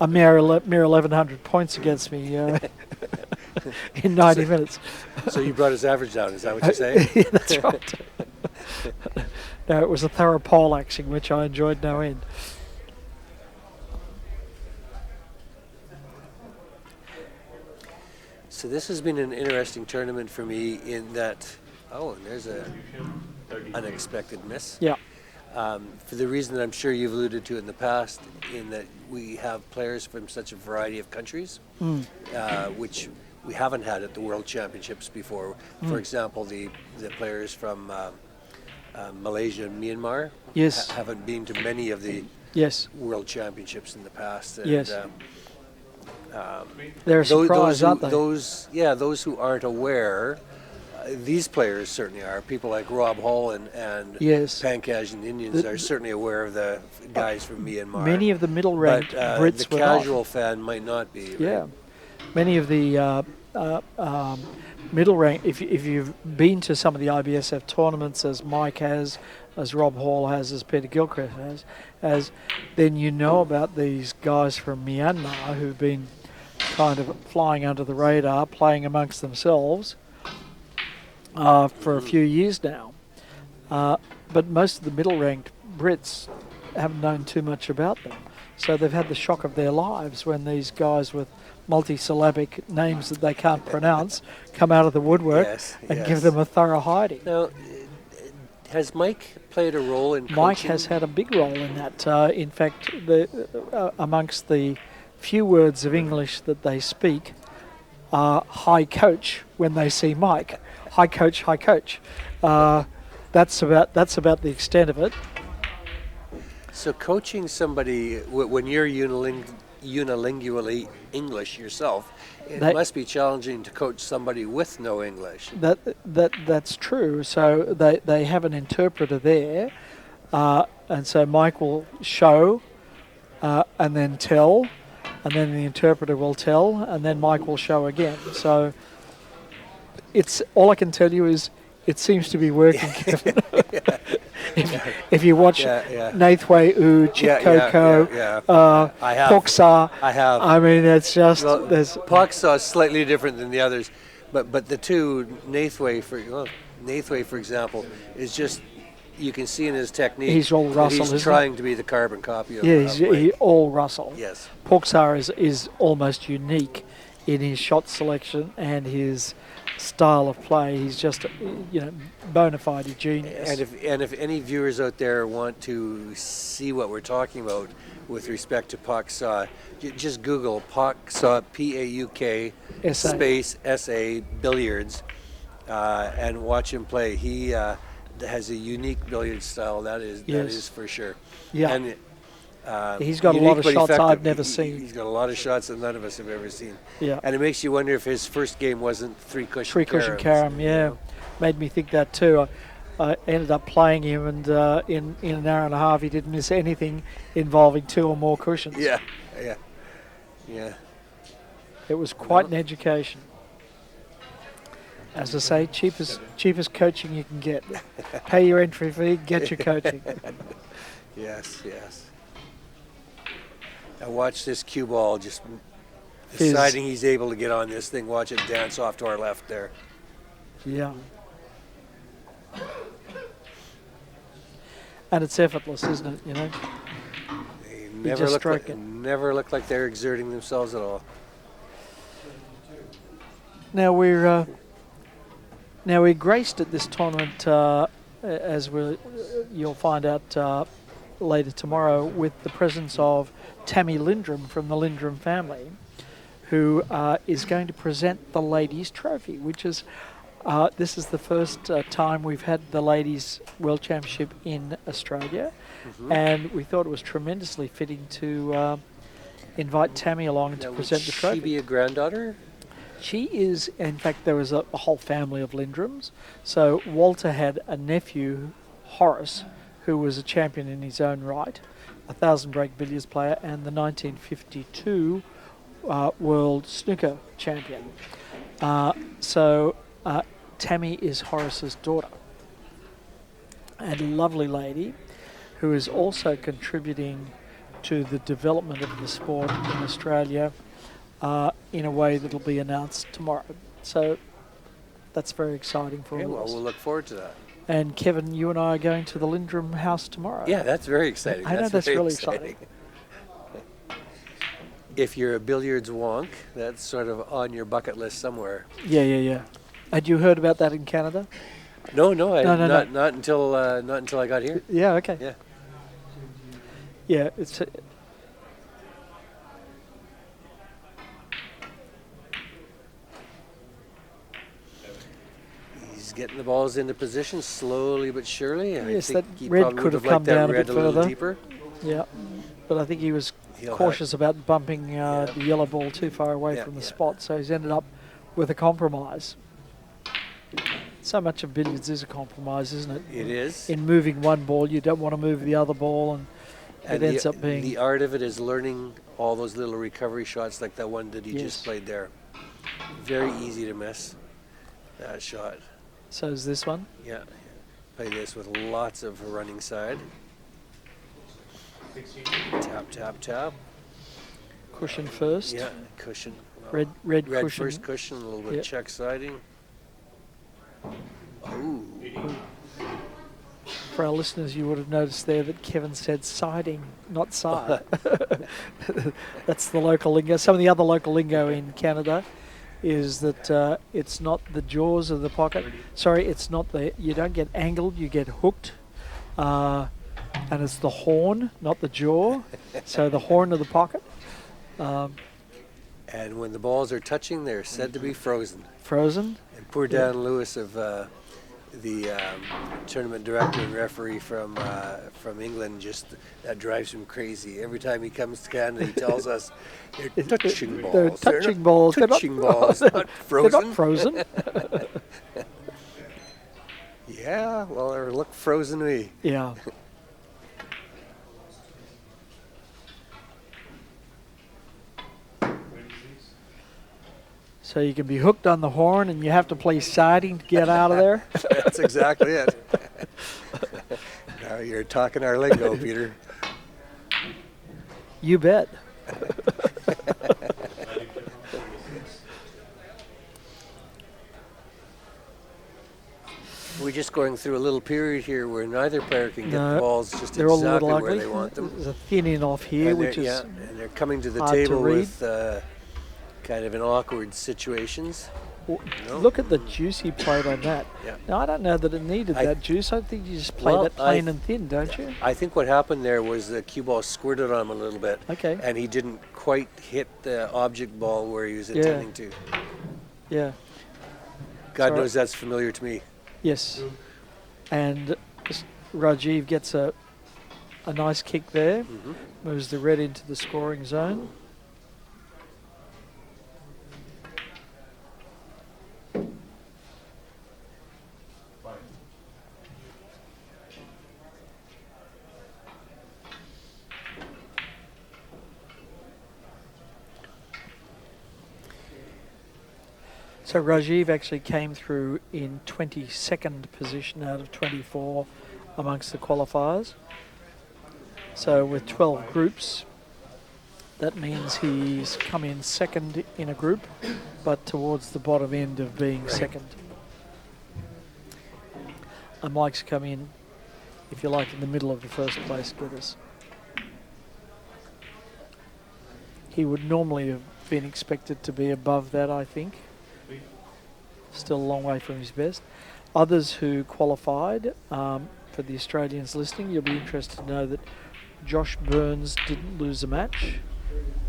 mere nightmare. mere 1100 points against me in 90 minutes. So you brought his average down, is that what you're saying? Yeah, that's right. No, it was a thorough poleaxing, which I enjoyed no end. So this has been an interesting tournament for me in that, and there's a unexpected miss. Yeah. For the reason that I'm sure you've alluded to in the past, in that we have players from such a variety of countries, which we haven't had at the World Championships before. For example, the players from Malaysia and Myanmar Yes. haven't been to many of the Yes. World Championships in the past. And, Yes. They're a surprise, aren't they? Those who aren't aware, these players certainly are. People like Rob Hall and Yes. Pankaj and Indians are certainly aware of the guys from Myanmar. Many of the middle-ranked but Brits the were not. casual fan might not be. Right? Yeah, many of the middle rank. If you've been to some of the IBSF tournaments, as Mike has, as Rob Hall has, as Peter Gilchrist has, then you know about these guys from Myanmar who've been kind of flying under the radar, playing amongst themselves for a few years now. But most of the middle-ranked Brits haven't known too much about them. So they've had the shock of their lives when these guys with multi-syllabic names that they can't pronounce come out of the woodwork and give them a thorough hiding. Now, has Mike played a role in coaching? Mike has had a big role in that. In fact, amongst the few words of English that they speak are "hi coach" when they see Mike. Hi coach, hi coach. That's about the extent of it. So coaching somebody, when you're unilingually English yourself, it must be challenging to coach somebody with no English. That's true. So they have an interpreter there, and so Mike will show and then tell, and then the interpreter will tell, and then Mike will show again. So it's all I can tell you is it seems to be working, Kevin. If you watch Nathway U, Chip Coco, Poksar, I have. I mean, it's just there's Poksar is slightly different than the others, but the two Nathway, for example, is just you can see in his technique. He's all Russell, he's isn't trying to be the carbon copy of. he's all Russell. Yes. Poksar is almost unique in his shot selection and his style of play. He's just bona fide genius. And if any viewers out there want to see what we're talking about with respect to Poksar, just Google Poksar, Pauk space SA Billiards, and watch him play. He has a unique billiard style. That is for sure. Yeah. And, he's got a unique lot of but shots effective. I've never seen. He's got a lot of shots that none of us have ever seen. Yeah. And it makes you wonder if his first game wasn't three cushion carom. Yeah, made me think that too. I ended up playing him, and in an hour and a half, he didn't miss anything involving 2 or more cushions. Yeah. It was quite an education. As I say, cheapest coaching you can get. Pay your entry fee, get your coaching. Yes. Now watch this cue ball just Fizz. deciding he's able to get on this thing. Watch it dance off to our left there. Yeah. And it's effortless, isn't it? You know, They You just stroke it. never look like they're exerting themselves at all. Now we're graced at this tournament, as you'll find out later tomorrow, with the presence of Tammy Lindrum from the Lindrum family, who is going to present the ladies' trophy, which is this is the first time we've had the ladies' World Championship in Australia, and we thought it was tremendously fitting to invite Tammy along to Now, present the would trophy. she be a granddaughter? She is, in fact, there was a whole family of Lindrums. So Walter had a nephew, Horace, who was a champion in his own right, a 1,000 break billiards player, and the 1952 world snooker champion. So Tammy is Horace's daughter, and a lovely lady who is also contributing to the development of the sport in Australia in a way that'll be announced tomorrow. So that's very exciting for Okay, all well, of us. we'll look forward to that. And Kevin, you and I are going to the Lindrum house tomorrow. Yeah, that's very exciting. I know that's very really exciting. If you're a billiards wonk, that's sort of on your bucket list somewhere. Yeah. Had you heard about that in Canada? No, No. not until I got here. Yeah, okay. Yeah. Yeah, it's... He's getting the balls into position slowly but surely. Yes, I that think he red probably could would have liked come that down a red bit little further. deeper. Yeah, but I think he was He'll cautious about bumping the yellow ball too far away Yeah, from the yeah. spot, so he's ended up with a compromise. So much of billiards is a compromise, isn't it? It is. In moving one ball, you don't want to move the other ball, and it ends up being... The art of it is learning all those little recovery shots like that one that he Yes. just played there. Very easy to miss that shot. So is this one? Yeah. Play this with lots of running side. Tap, tap, tap. Cushion first. Yeah, cushion. Well, Red red cushion. first cushion, a little bit Yep. check siding. Oh, For our listeners, you would have noticed there that Kevin said siding, not side. That's the local lingo. Some of the other local lingo in Canada is that it's not the jaws of the pocket. Sorry, it's not the... You don't get angled, you get hooked. And it's the horn, not the jaw. So the horn of the pocket. and when the balls are touching, they're said to be frozen. Frozen. And poor Dan Lewis of the tournament director and referee from England, just that drives him crazy. Every time he comes to Canada, he tells us they're touching balls. They're touching balls. Touching balls, not frozen. They're not frozen. Yeah, well, they look frozen to me. Yeah. So you can be hooked on the horn and you have to play siding to get out of there. That's exactly it. Now you're talking our lingo, Peter. You bet. We're just going through a little period here where neither player can get No, the balls just They're all a little exactly where ugly. they want them. There's a thin-in off here, And which they're- is... and they're coming to the hard to table read. with kind of in awkward situations. No? Look at the juice he played on that. Yeah. Now, I don't know that it needed I- that juice. I think you just play Well, that plain and thin, don't you? I think what happened there was the cue ball squirted on him a little bit. Okay. And he didn't quite hit the object ball where he was intending to. Yeah. God Sorry. knows that's familiar to me. Yes. And Raajeev gets a nice kick there. Mhm. Moves the red into the scoring zone. So Raajeev actually came through in 22nd position out of 24 amongst the qualifiers. So with 12 groups, that means he's come in second in a group, but towards the bottom end of being second. and Mike's come in, if you like, in the middle of the first place getters. He would normally have been expected to be above that, I think. Still a long way from his best. Others who qualified, for the Australians listening, you'll be interested to know that Josh Burns didn't lose a match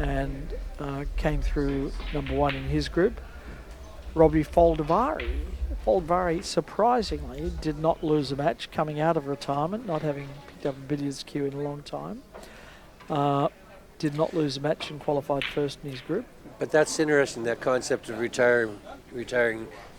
and came through number one in his group. Robbie Foldavari surprisingly did not lose a match coming out of retirement, not having picked up a billiards cue in a long time. Did not lose a match and qualified first in his group. But that's interesting, that concept of retiring.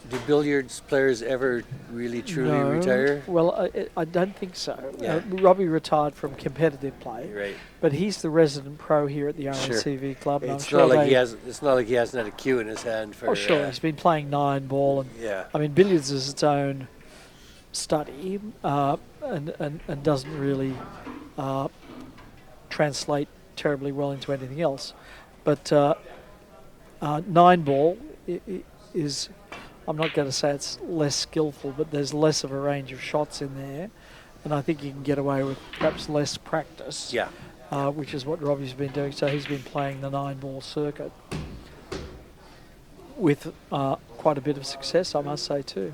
Do billiards players ever really truly retire? Well, I don't think so. Yeah. Robbie retired from competitive play, Right. but he's the resident pro here at the RACV club. And It's I'm sure not like it's not like he hasn't had a cue in his hand for. Oh, sure. He's been playing 9-ball, and Yeah. I mean, billiards is its own study, and doesn't really translate terribly well into anything else. But 9-ball is, I'm not going to say it's less skillful, but there's less of a range of shots in there, and I think you can get away with perhaps less practice. Yeah. Which is what Robbie's been doing. So he's been playing the 9-ball circuit with quite a bit of success, I must say too.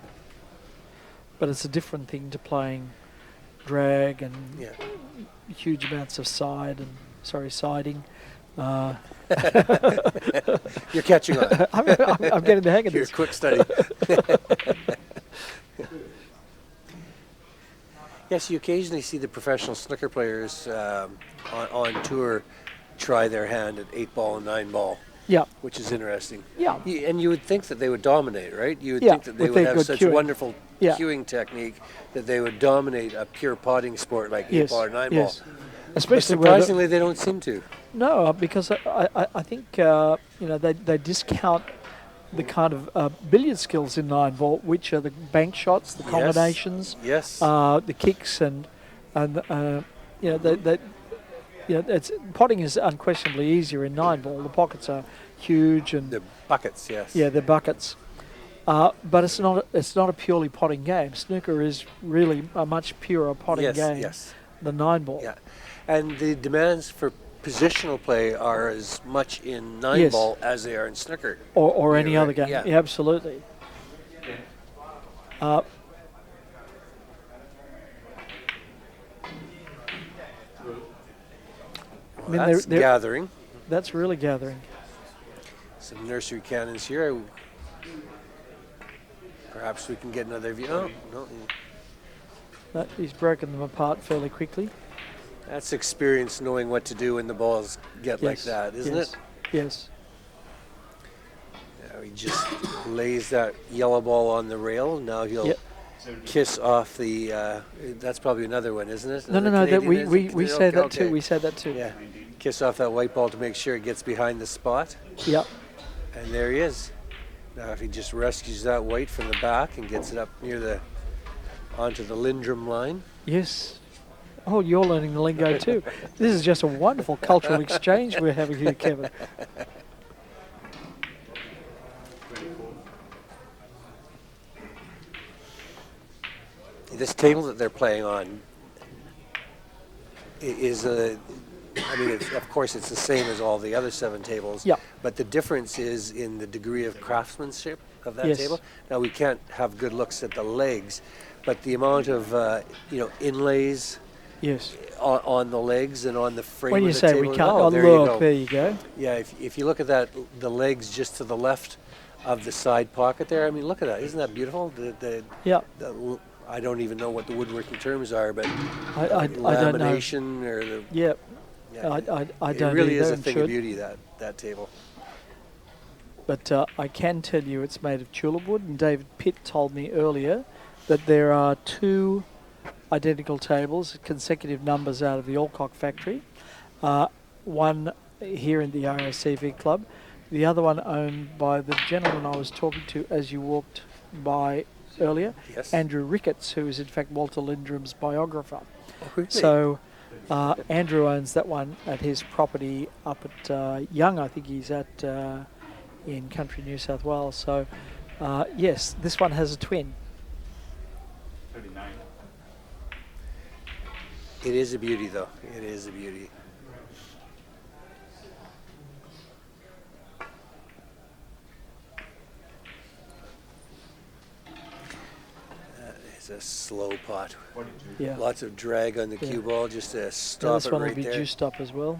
But it's a different thing to playing drag and huge amounts of siding. You're catching on. I'm getting the hang of You're a this. quick study. Yes, you occasionally see the professional snooker players on tour try their hand at 8-ball and 9-ball. Yeah. Which is interesting. Yeah. And you would think that they would dominate, right? You would Yeah, think that they with would their have good such cueing. wonderful Yeah. cueing technique that they would dominate a pure potting sport like 8-ball or 9-ball. Yes. But Especially surprisingly, they don't seem to. No, because I think they discount the kind of billiard skills in 9-ball, which are the bank shots, the combinations, Yes. the kicks, and it's potting is unquestionably easier in 9-ball. The pockets are huge and The buckets, yes. yeah, they're buckets. But it's not a purely potting game. Snooker is really a much purer potting game than 9-ball. Yeah. And the demands for positional play are as much in 9-ball as they are in snooker. Or any You're other right, game. yeah. Yeah, absolutely. I mean, That's gathering. That's really gathering. Some nursery cannons here. Perhaps we can get another view. Oh, no. He's broken them apart fairly quickly. That's experience knowing what to do when the balls get like that, isn't it? Yes. He just lays that yellow ball on the rail. Now he'll kiss off the. That's probably another one, isn't it? No. That we say that too. We say that too. Yeah. Kiss off that white ball to make sure it gets behind the spot. Yep. And there he is. Now if he just rescues that white from the back and gets it up near onto the Lindrum line. Yes. Oh, you're learning the lingo too. This is just a wonderful cultural exchange we're having here, Kevin. This table that they're playing on is of course it's the same as all the other 7 tables. Yeah. But the difference is in the degree of craftsmanship of that Yes. table. Now we can't have good looks at the legs, but the amount of inlays Yes. on the legs and on the frame When you of the say table. we can't, oh, there there you go. Yeah, if you look at that, the legs just to the left of the side pocket there. I mean, look at that. Isn't that beautiful? I don't even know what the woodworking terms are, but I don't know. lamination or the Yep. yeah, I don't it really is either, a and thing should. of beauty, that table. But I can tell you it's made of tulip wood, and David Pitt told me earlier that there are 2 identical tables, consecutive numbers out of the Alcock factory. One here in the RACV club, the other one owned by the gentleman I was talking to as you walked by earlier, Yes. Andrew Ricketts, who is in fact Walter Lindrum's biographer. Oh, really? So Andrew owns that one at his property up at Young, I think he's at in country New South Wales. So yes, this one has a twin. 39. It is a beauty, though. It is a beauty. It's a slow pot. Yeah. Lots of drag on the Yeah. cue ball just to Now stop this it one right will be there. juiced up as well.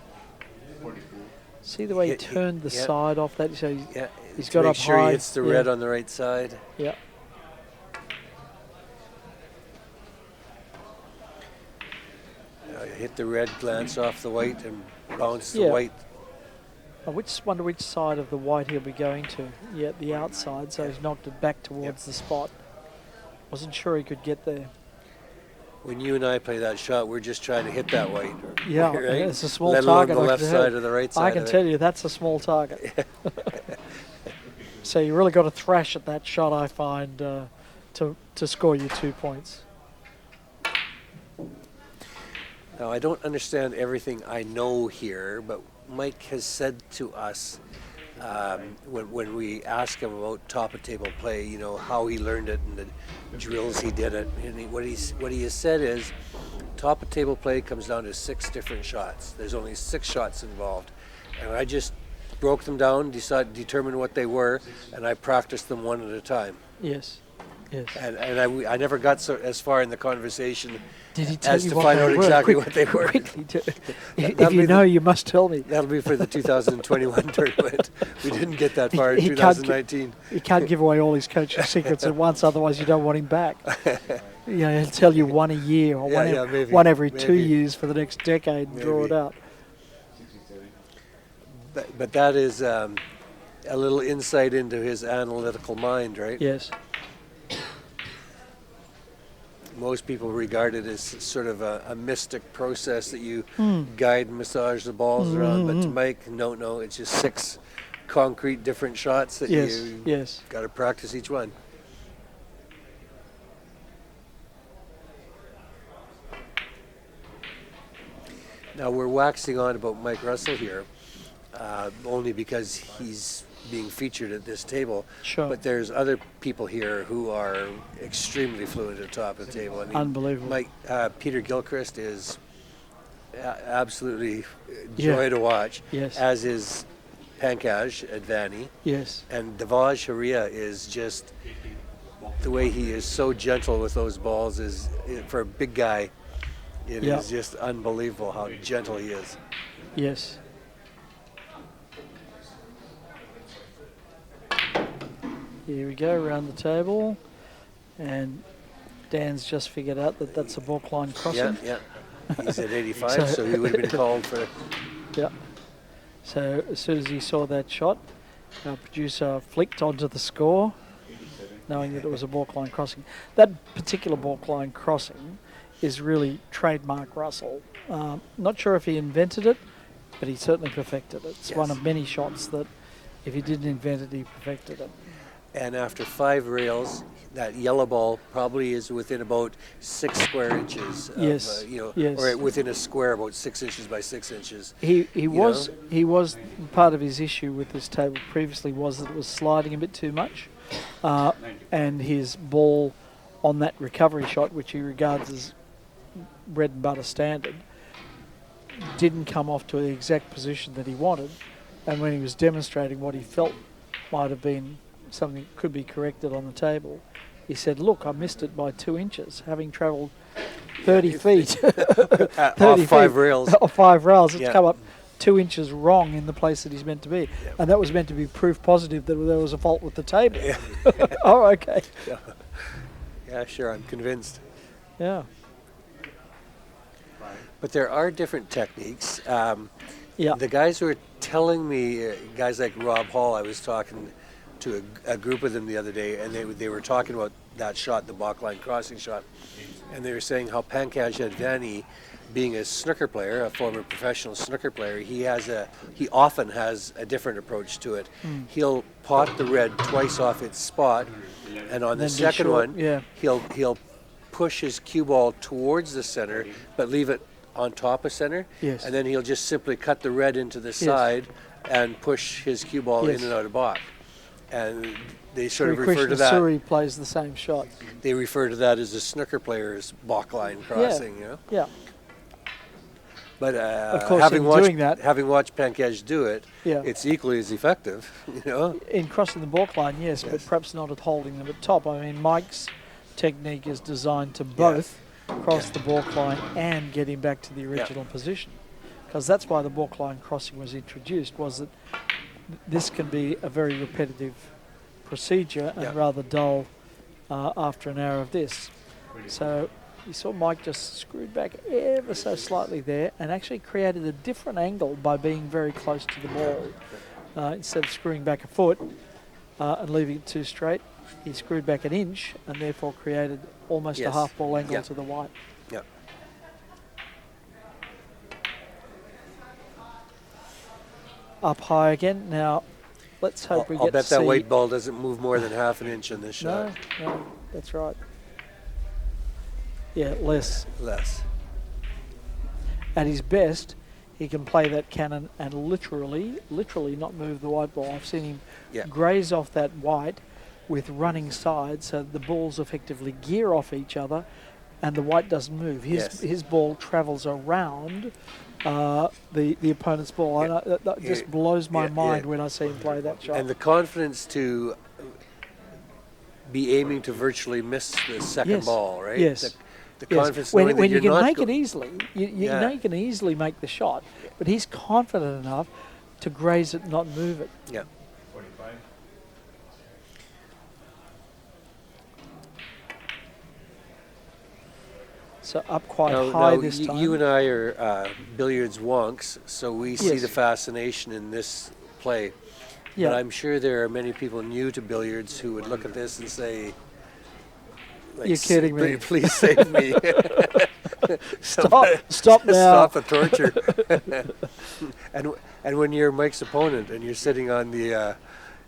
See the way he Hit- turned the yeah. side off that? So Yeah, he's to got make up sure high. he hits the Yeah. red on the right side. Yeah. Hit the red, glance off the white, and bounce the Yeah. white. I wonder which side of the white he'll be going to. Yeah, the outside, so he's knocked it back towards the spot. Wasn't sure he could get there. When you and I play that shot, we're just trying to hit that white. Yeah, right? it's a small Let alone target. the I left can tell side you. or the right side. I can of tell it. you that's a small target. So you really got to thrash at that shot, I find, to score you 2 points. Now, I don't understand everything I know here, but Mike has said to us when we ask him about top of table play, you know, how he learned it and the drills he did it. And what he has said is top of table play comes down to 6 different shots. There's only 6 shots involved. And I just broke them down, determined what they were, and I practiced them one at a time. Yes. Yes. And I never got as far in the conversation Did he tell as you to what find they out were? exactly what they were. Quickly if That'll you be know, you must tell me. That'll be for the 2021 tournament. We didn't get that far in He can't gi- 2019. He can't give away all his coaching secrets at once, otherwise you don't want him back. You know, he'll tell you one a year or maybe, one every 2 maybe. years for the next decade and draw it Maybe. out. But that is a little insight into his analytical mind, right? Yes. Most people regard it as sort of a mystic process that you guide and massage the balls around. But to Mike, no, it's just 6 concrete different shots that Yes. you Yes. got to practice each one. Now we're waxing on about Mike Russell here, only because he's being featured at this table. Sure. But there's other people here who are extremely fluent at the top of the table. I mean, Unbelievable. Mike, Peter Gilchrist is absolutely joy to watch. Yes. As is Pankaj Advani. Yes. And Devaj Haria is just, the way he is so gentle with those balls is, for a big guy, it Yeah. is just unbelievable how gentle he is. Yes. Here we go, around the table. And Dan's just figured out that that's a balk line crossing. Yeah. He's at 85, so he would have been called for. Yeah. So as soon as he saw that shot, our producer flicked onto the score, knowing that it was a balk line crossing. That particular balk line crossing is really trademark Russell. Not sure if he invented it, but he certainly perfected it. It's one Yes. of many shots that, if he didn't invent it, he perfected it. And after 5 rails, that yellow ball probably is within about 6 square inches. Yes, yes. Or within a square, about 6 inches by 6 inches. He was know? part of his issue with this table previously was that it was sliding a bit too much, and his ball on that recovery shot, which he regards as bread and butter standard, didn't come off to the exact position that he wanted, and when he was demonstrating what he felt might have been something that could be corrected on the table, he said, "Look, I missed it by 2 inches, having travelled 30 feet, 30 off 5 feet, rails. off 5 rails. It's Yeah. come up 2 inches wrong in the place that he's meant to be, Yeah. and that was meant to be proof positive that there was a fault with the table." Oh, okay. Yeah, sure, I'm convinced. Yeah. But there are different techniques. Yeah. The guys who are telling me, guys like Rob Hall, I was talking to a group of them the other day, and they were talking about that shot, the balk line crossing shot, and they were saying how Pankaj Advani, being a snooker player, a former professional snooker player, he often has a different approach to it. He'll pot the red twice off its spot, and on the Then be second short, one, yeah. he'll push his cue ball towards the center, but leave it on top of center, Yes. and then he'll just simply cut the red into the side and push his cue ball Yes. in and out of balk. And they sort of Krishna refer to that. Suri plays the same shot. They refer to that as a snooker player's balk line crossing. You know. Yeah. But Of course, having in watched doing that- having watched Pankaj do it, Yeah. it's equally as effective. You know. In crossing the balk line, yes, but Yes. perhaps not at holding them at top. I mean, Mike's technique is designed to both cross the balk line and get him back to the original position. Because that's why the balk line crossing was introduced, was that this can be a very repetitive procedure and rather dull after an hour of this. So you saw Mike just screwed back ever so slightly there and actually created a different angle by being very close to the ball. Instead of screwing back a foot and leaving it too straight, he screwed back an inch and therefore created almost a half ball angle to the white. Yeah. Up high again. Now, let's hope we I'll get bet to that see... white ball doesn't move more than half an inch in this shot. No, that's right. Yeah, less. Less. At his best, he can play that cannon and literally not move the white ball. I've seen him graze off that white with running sides, so the balls effectively gear off each other and the white doesn't move. His ball travels around the opponent's ball. That just blows my mind when I see him play that shot. And the confidence to be aiming to virtually miss the second ball, right? Yes. The confidence when knowing that you you're can not make it easily, you know you can easily make the shot, but he's confident enough to graze it, not move it. Yeah. 45. So up quite high this time. You and I are billiards wonks, so we see the fascination in this play. Yeah. But I'm sure there are many people new to billiards who would look at this and say, like, You're kidding me. Please save me. Stop now. Stop the torture. and when you're Mike's opponent and you're sitting on the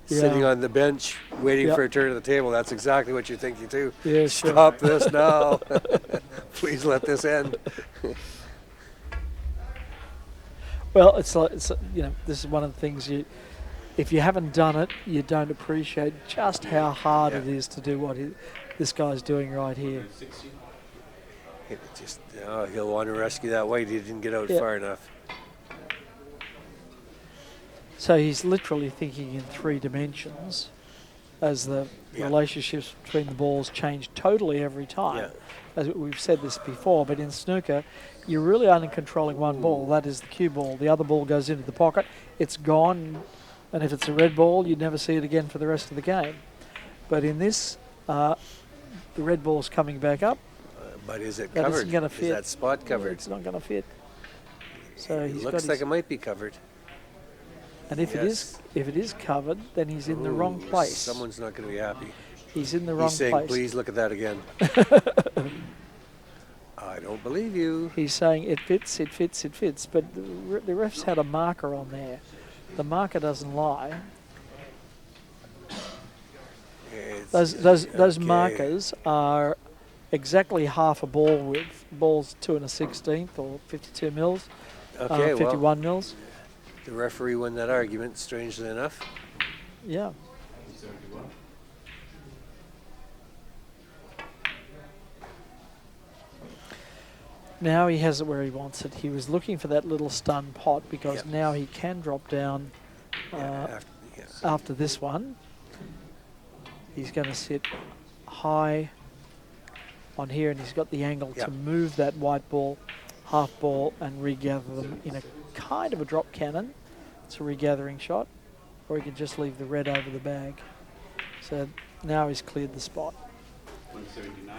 sitting on the bench waiting for a turn at the table, that's exactly what you're thinking too. Yeah, Stop this now. Please let this end. Well, it's you know, this is one of the things if you haven't done it, you don't appreciate just how hard it is to do what this guy's doing right here. He'll want to rescue that white. He didn't get out far enough. So he's literally thinking in 3 dimensions as the relationships between the balls change totally every time. Yeah. As we've said this before, but in snooker, you're really only controlling one ball. That is the cue ball. The other ball goes into the pocket. It's gone. And if it's a red ball, you'd never see it again for the rest of the game. But in this, the red ball's coming back up. But is it That covered? isn't going to fit. Is that spot covered? It's not going to fit. So It he's looks like it might be covered. And if it is covered, then he's in the wrong place. Someone's not going to be happy. He's in the wrong He's saying, place. please look at that again. I don't believe you. He's saying it fits. But the ref's had a marker on there. The marker doesn't lie. Those markers are exactly half a ball width. Ball's 2 1/16 or 52 mils. Okay, 51 mils. The referee won that argument, strangely enough. Yeah. 71. Now he has it where he wants it. He was looking for that little stun pot because now he can drop down after this one. He's going to sit high on here and he's got the angle to move that white ball, half ball and regather them in a kind of a drop cannon. It's a regathering shot. Or he can just leave the red over the bag. So now he's cleared the spot. 179.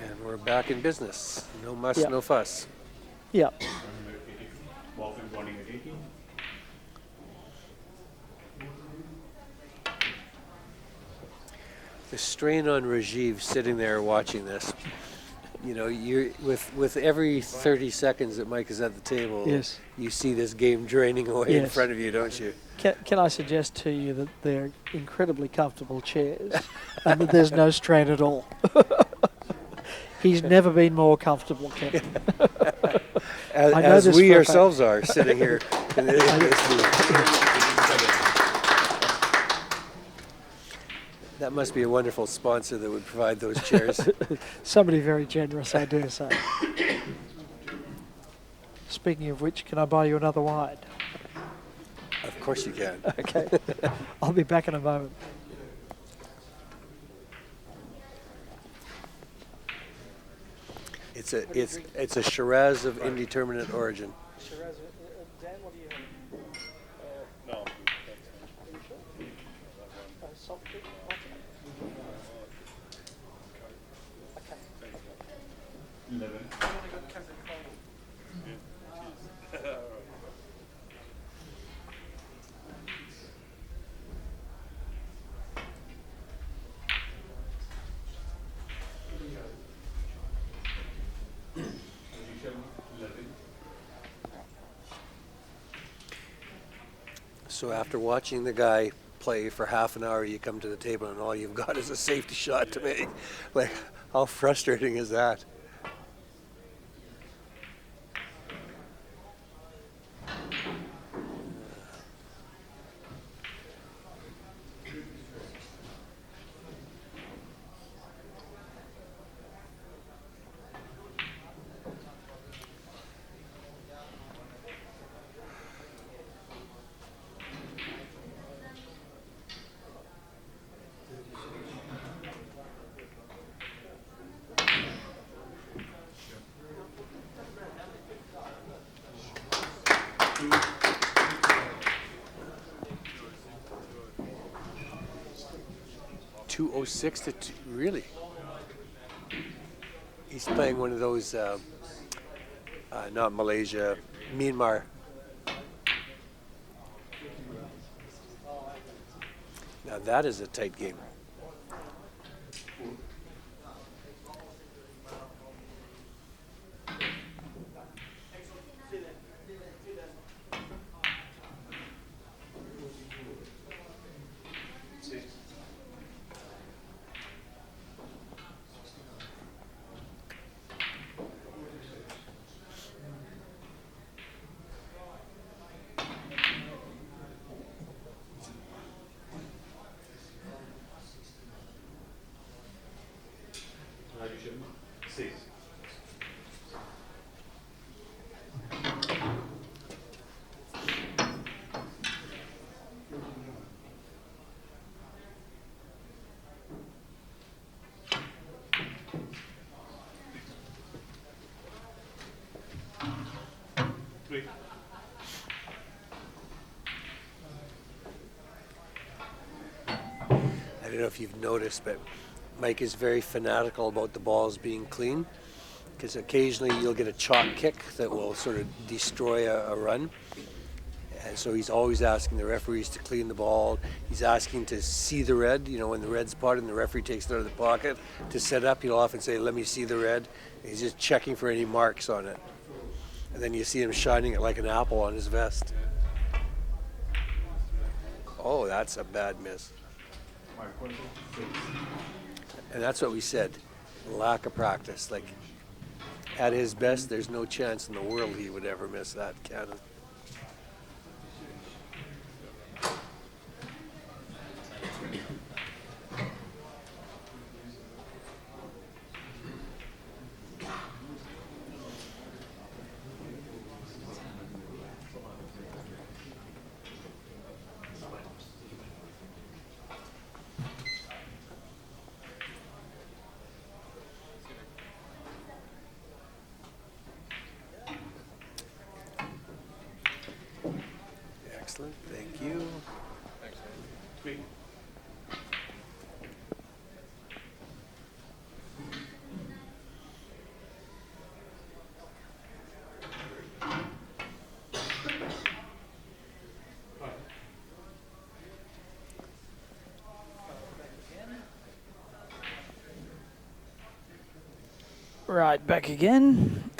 And we're back in business. No muss, no fuss. Yeah. Walking bowling at 80. The strain on Raajeev sitting there watching this. You know, you're with every 30 seconds that Mike is at the table, you see this game draining away in front of you, don't you? Can I suggest to you that they're incredibly comfortable chairs and that there's no strain at all? He's never been more comfortable, Ken. As we ourselves are sitting here. That must be a wonderful sponsor that would provide those chairs. Somebody very generous, I dare say. Speaking of which, can I buy you another wine? Of course you can. Okay. I'll be back in a moment. It's a Shiraz of indeterminate origin. Dan, what do you have? No. Soft drink? Okay. 11. So after watching the guy play for half an hour, you come to the table and all you've got is a safety shot to make. Like, how frustrating is that? .206 to two, really? He's playing one of those, not Malaysia, Myanmar. Now that is a tight game. Sharma. 6. Three. I don't know if you've noticed, but Mike is very fanatical about the balls being clean, because occasionally you'll get a chalk kick that will sort of destroy a run. And so he's always asking the referees to clean the ball. He's asking to see the red, you know, when the red's spotted and the referee takes it out of the pocket to set up, he'll often say, "Let me see the red." And he's just checking for any marks on it. And then you see him shining it like an apple on his vest. Oh, that's a bad miss. And that's what we said, lack of practice. Like, at his best, there's no chance in the world he would ever miss that cannon. Excellent, thank you. Three. Right, back again.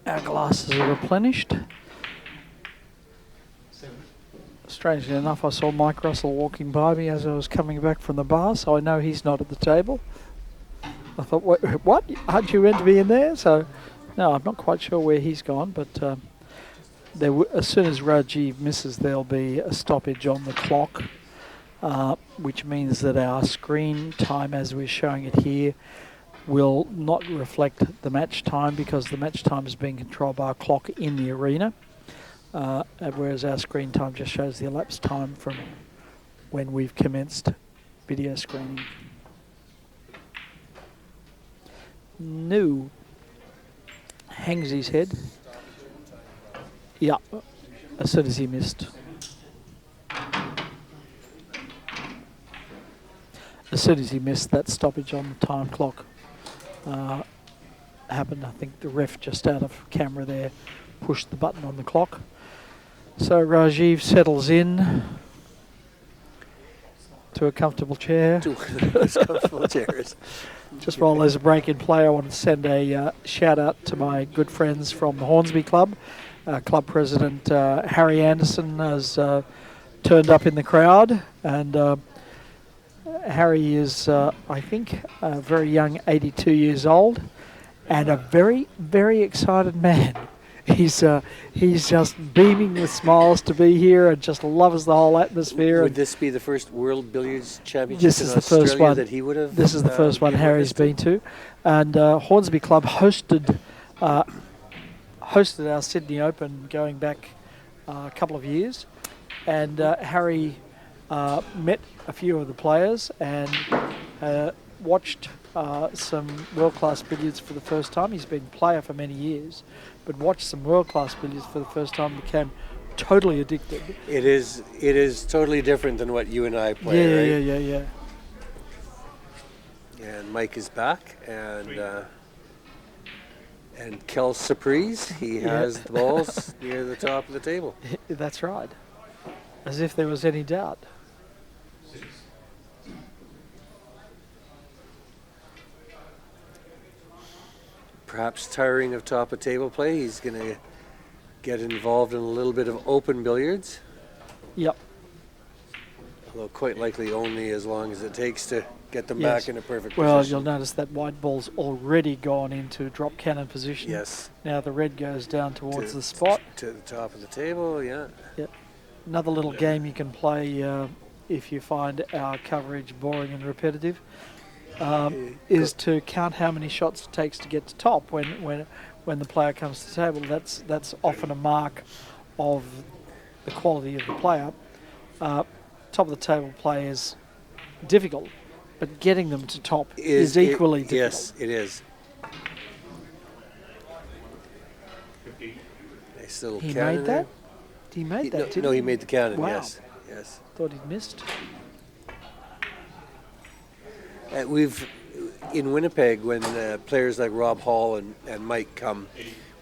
Our glasses are replenished. Strangely enough, I saw Mike Russell walking by me as I was coming back from the bar, so I know he's not at the table. I thought, what? Aren't you meant to be in there? So, no, I'm not quite sure where he's gone, but as soon as Raajeev misses, there'll be a stoppage on the clock. which means that our screen time, as we're showing it here, will not reflect the match time because the match time is being controlled by a clock in the arena, whereas our screen time just shows the elapsed time from when we've commenced video screening. No. Hangs his head. Yeah, as soon as he missed. As soon as he missed, that stoppage on the time clock happened. I think the ref, just out of camera there, pushed the button on the clock. So Raajeev settles in to a comfortable chair. To one of those comfortable chairs. Just while there's a break in play, I want to send a shout out to my good friends from the Hornsby Club. Club President Harry Anderson has turned up in the crowd, and Harry is, I think, a very young 82 years old and a very, very excited man. He's just beaming with smiles to be here and just loves the whole atmosphere. Would this be the first World Billiards Championship This is in the first Australia one that he would have? This is the first one Harry's been to. And Hornsby Club hosted our Sydney Open going back a couple of years. And Harry met a few of the players and watched some world-class billiards for the first time. He's been a player for many years, but watched some world-class billiards for the first time, became totally addicted. It is totally different than what you and I play, right? Yeah. And Mike is back, and Kel's surprise, he has the balls near the top of the table. That's right. As if there was any doubt. Perhaps tiring of top of table play, he's going to get involved in a little bit of open billiards. Yep. Although quite likely only as long as it takes to get them Yes. back in a perfect Well, position. you'll notice that white ball's already gone into drop cannon position. Yes. Now the red goes down towards To- the spot. To the top of the table, yeah. Another little game you can play if you find our coverage boring and repetitive is to count how many shots it takes to get to top when the player comes to the table. That's often a mark of the quality of the player. Top of the table play is difficult, but getting them to top is equally difficult. Yes, it is. Nice little He cannon made there. that? He made that, didn't No, he? he made the cannon, Wow. yes. Yes. Thought he'd missed. We've, in Winnipeg, when players like Rob Hall and Mike come,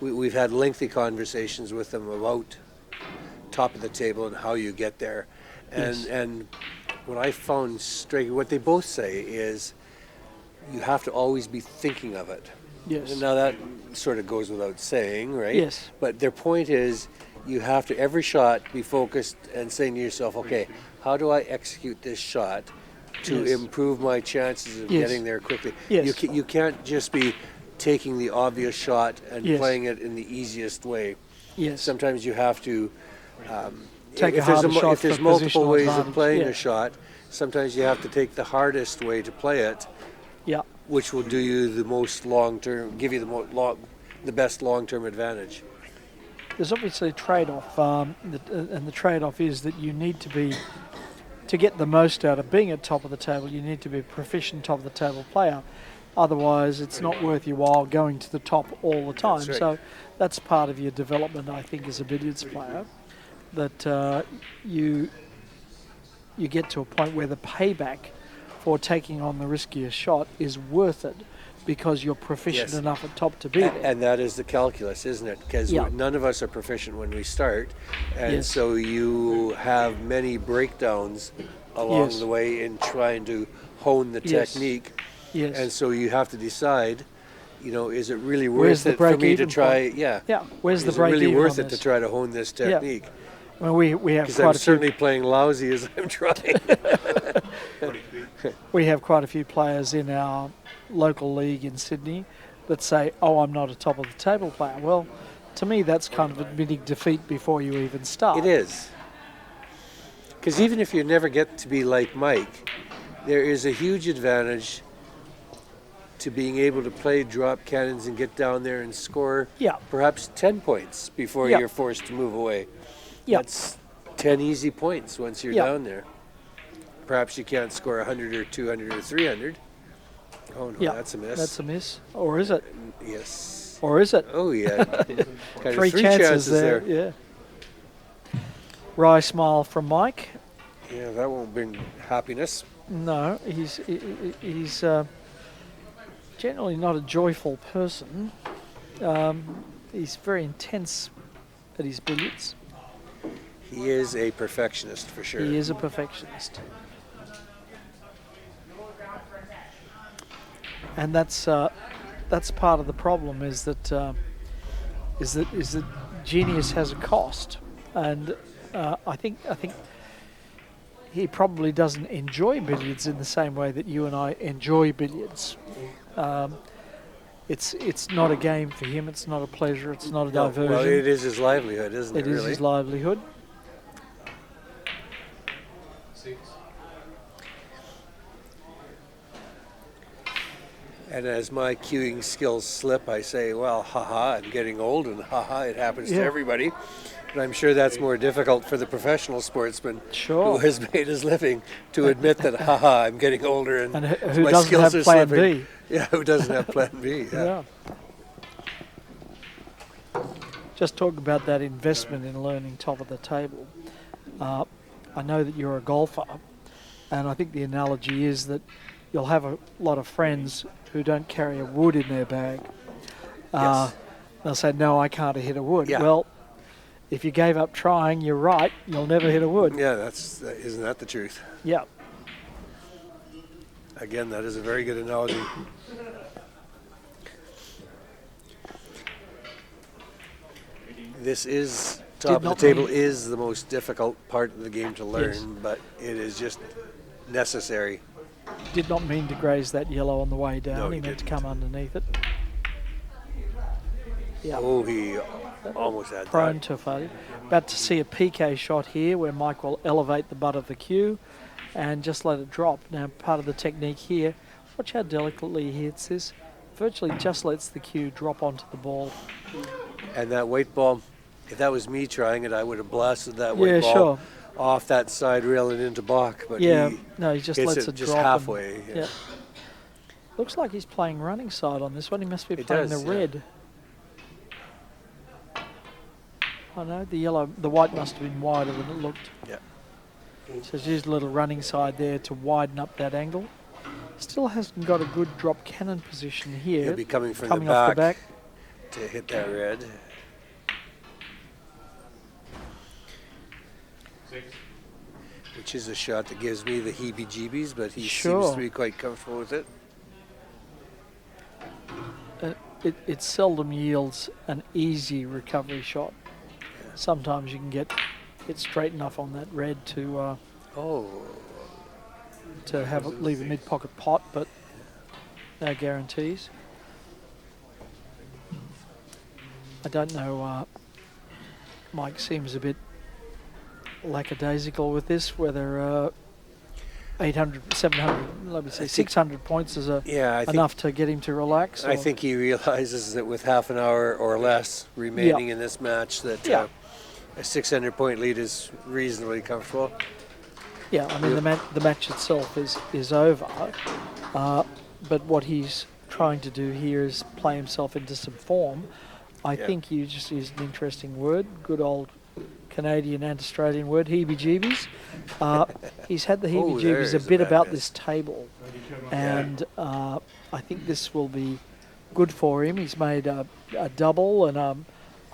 we've had lengthy conversations with them about top of the table and how you get there. And what I found striking, what they both say is you have to always be thinking of it. Yes. Now that sort of goes without saying, right? Yes. But their point is you have to, every shot, be focused and saying to yourself, okay, how do I execute this shot to Yes. improve my chances of Yes. getting there quickly? Yes. You can't just be taking the obvious shot and Yes. playing it in the easiest way. Yes. Sometimes you have to Take a if there's, harder shot if there's for multiple positional ways advantage, of playing yeah. a shot, sometimes you have to take the hardest way to play it, Yeah. which will do you the most long-term, give you the best long-term advantage. There's obviously a trade-off, and the trade-off is that you need to get the most out of being at top of the table, you need to be a proficient top of the table player. Otherwise, it's not worth your while going to the top all the time. That's right. So that's part of your development, I think, as a billiards player, that you get to a point where the payback for taking on the riskier shot is worth it because you're proficient Yes. enough at top to be there. And that is the calculus, isn't it? Because Yeah. none of us are proficient when we start, and Yes. so you have many breakdowns along Yes. the way in trying to hone the Yes. technique. Yes. And so you have to decide, is it really Where's worth the it for me to break-even try? point? Yeah. Yeah, where's the Is it really break-even worth on it this? to try to hone this Yeah. technique? Well, we have Because quite I'm a few. certainly playing lousy as I'm trying. We have quite a few players in our local league in Sydney that say, "Oh, I'm not a top of the table player." Well, to me, that's kind of admitting defeat before you even start. It is. Because even if you never get to be like Mike, there is a huge advantage to being able to play drop cannons and get down there and score Yeah. perhaps 10 points before Yeah. you're forced to move away. Yeah. That's 10 easy points once you're Yeah. down there. Perhaps you can't score 100 or 200 or 300. Oh, no, Yeah. that's a miss. That's a miss. Or is it? Yes. Or is it? Oh, yeah. Kind of Three chances there. Yeah. Wry smile from Mike. Yeah, that won't bring happiness. No, he's generally not a joyful person. He's very intense at his billiards. He is a perfectionist for sure. He is a perfectionist, and that's part of the problem. Is that genius has a cost, and I think he probably doesn't enjoy billiards in the same way that you and I enjoy billiards. It's not a game for him. It's not a pleasure. It's not a diversion. Well, it is his livelihood, isn't it? It is really? his livelihood. And as my cueing skills slip, I say, well, haha, I'm getting old, and haha, it happens to Yeah. everybody. And I'm sure that's more difficult for the professional sportsman Sure. who has made his living to admit that, haha, I'm getting older and, And who my doesn't skills have are plan slipping. B? Yeah, who doesn't have plan B? Yeah. Yeah. Just talk about that investment in learning top of the table. I know that you're a golfer, and I think the analogy is that you'll have a lot of friends who don't carry a wood in their bag. Yes. They'll say, no, I can't hit a wood. Yeah. Well, if you gave up trying, you're right, you'll never hit a wood. Yeah, isn't that the truth? Yeah. Again, that is a very good analogy. This is, top of the not table mean- is the most difficult part of the game to learn, Yes. but it is just necessary. Did not mean to graze that yellow on the way down. No, he he meant to didn't. come underneath it. Yeah. Oh, he almost had Prone that. to failure. About to see a PK shot here where Mike will elevate the butt of the cue and just let it drop. Now, part of the technique here, watch how delicately he hits this. Virtually just lets the cue drop onto the ball. And that white ball, if that was me trying it, I would have blasted that white Yeah, ball sure. off that side rail and into Bach. But Yeah, he no, he just hits lets it it just drop. halfway. Yeah. Looks like he's playing running side on this one. He must be It playing does, the yeah. red. Oh no, the white must have been wider than it looked. Yeah. So he's used a little running side there to widen up that angle. Still hasn't got a good drop cannon position here. He'll be coming from coming the off the back back. to hit that red. Which is a shot that gives me the heebie-jeebies, but he Sure. seems to be quite comfortable with it. It seldom yields an easy recovery shot. Sometimes you can get it straight enough on that red to leave a mid pocket pot, but no guarantees. I don't know. Mike seems a bit lackadaisical with this. Whether 800, 700, let me say 600 points is I think, enough to get him to relax. I or- think he realizes that with half an hour or less remaining in this match, that Yeah. a 600-point lead is reasonably comfortable. Yeah, I mean the match itself is over, but what he's trying to do here is play himself into some form. I think you just used an interesting word, good old Canadian and Australian word, heebie-jeebies. He's had the heebie-jeebies there's a a bit bad about miss. this table, and I think this will be good for him. He's made a double and a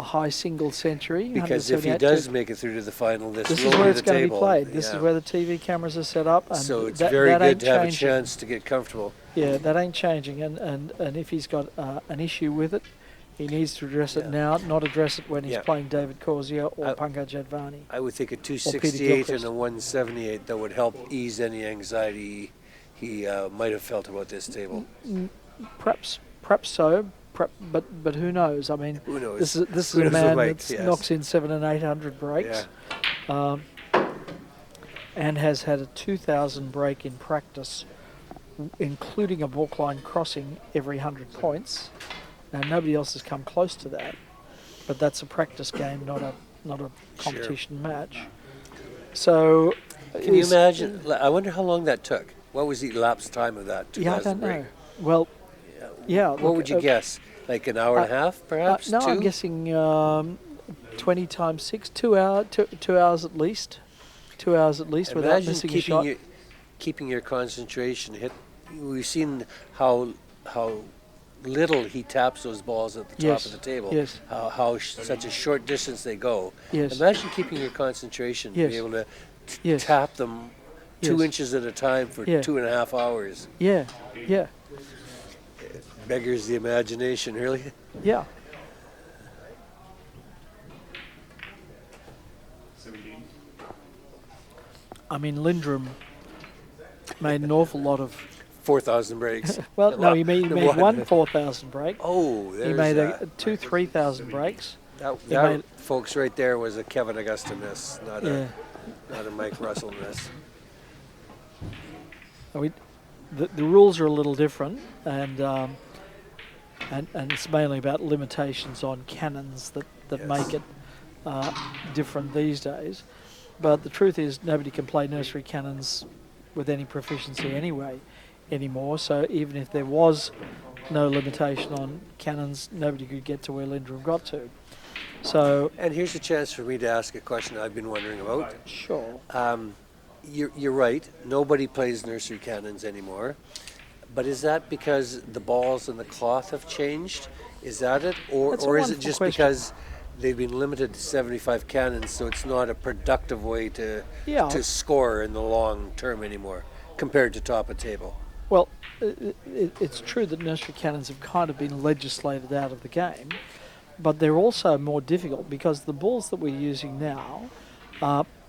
high single century. Because if he 178 does to- make it through to the final, this this will is where be it's the going to be table. played. This Yeah. is where the TV cameras are set up. And So it's that, very that good ain't to have a changing. chance to get comfortable. Yeah, that ain't changing. And if he's got an issue with it, he needs to address it now, not address it when he's Yeah. playing David Corsia or I- Pankaj Advani. I would think a 268 and Gilchrist. a 178 that would help ease any anxiety he might have felt about this table. Perhaps so. But who knows? I mean, Who knows? this is Who a knows with man Mike, that yes. knocks in 700 and 800 breaks. and has had a 2,000 break in practice, including a balk-line crossing every 100 points. Now, nobody else has come close to that, but that's a practice game, not a competition match. So, Can you imagine? I wonder how long that took. What was the elapsed time of that 2,000 Yeah, I don't break? know. Well, yeah. What would you guess? Like an hour and a half, perhaps? No, 2? I'm guessing 20 times 6, 2 hours at least. 2 hours at least without Imagine missing a shot. keeping your concentration. We've seen how little he taps those balls at the top Yes, of the table. yes. How such a short distance they go. Yes. Imagine keeping your concentration, Yes. be able to Yes. tap them 2 Yes. inches at a time for Yeah. 2.5 hours. Yeah, yeah, Beggars the imagination, really. yeah. 17. I mean, Lindrum made an awful lot of. 4,000 breaks. Well, no, he made one 4,000 break. Oh, there's He made that. 2 3,000 breaks. That, he made- folks, right there was a Kevin Augusta miss, not Yeah. a Mike Russell miss. The rules are a little different, and it's mainly about limitations on cannons that Yes. make it different these days. But the truth is, nobody can play nursery cannons with any proficiency anymore. So even if there was no limitation on cannons, nobody could get to where Lindrum got to. So And here's a chance for me to ask a question I've been wondering about. sure, You're right. Nobody plays nursery cannons anymore. But is that because the balls and the cloth have changed? Is that it? That's a Or is it wonderful just question. because they've been limited to 75 cannons, so it's not a productive way to Yeah. score in the long term anymore compared to top of table? well, it's true that nursery cannons have kind of been legislated out of the game, but they're also more difficult because the balls that we're using now,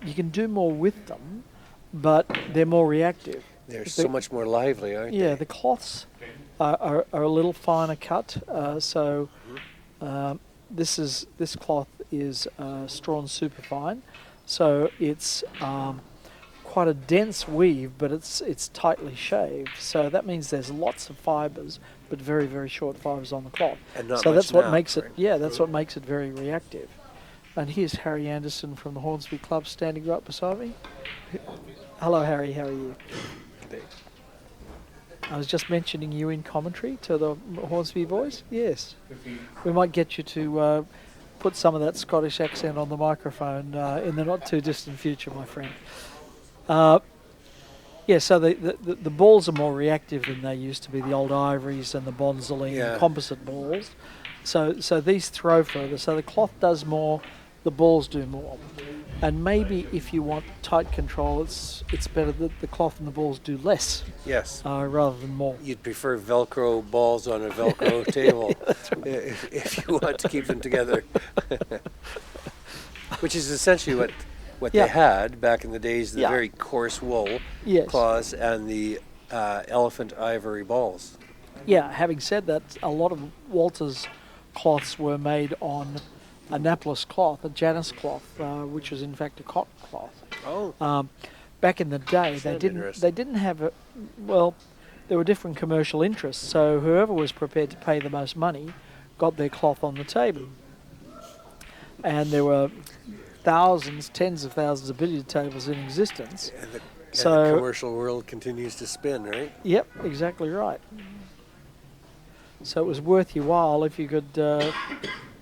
you can do more with them, but they're more reactive. They're so much more lively, aren't Yeah, they? the cloths are a little finer cut, so this cloth is strawn superfine, so it's quite a dense weave, but it's tightly shaved. So that means there's lots of fibres, but very very short fibres on the cloth. And not So much that's what nap, makes right? it. Yeah, that's what makes it very reactive. And here's Harry Anderson from the Hornsby Club standing right beside me. Hello, Harry. How are you? I was just mentioning you in commentary to the Hornsby boys. Yes. We might get you to put some of that Scottish accent on the microphone in the not too distant future, my friend. Yeah, so the balls are more reactive than they used to be, the old ivories and the Bonzoline composite balls. So these throw further. So the cloth does more, the balls do more. And maybe if you want tight control, it's better that the cloth and the balls do less Yes. rather than more. You'd prefer Velcro balls on a Velcro table if you want to keep them together. Which is essentially what Yeah. they had back in the days, the Yeah. very coarse wool Yes. cloths and the elephant ivory balls. Yeah, having said that, a lot of Walter's cloths were made on Annapolis cloth, a Janus cloth, which was in fact a cotton cloth. Oh. Back in the day, Sound they interesting. didn't have there were different commercial interests. So whoever was prepared to pay the most money got their cloth on the table, and there were thousands, tens of thousands of billiard tables in existence. And the So commercial world continues to spin, right? yep, exactly right. So it was worth your while if you could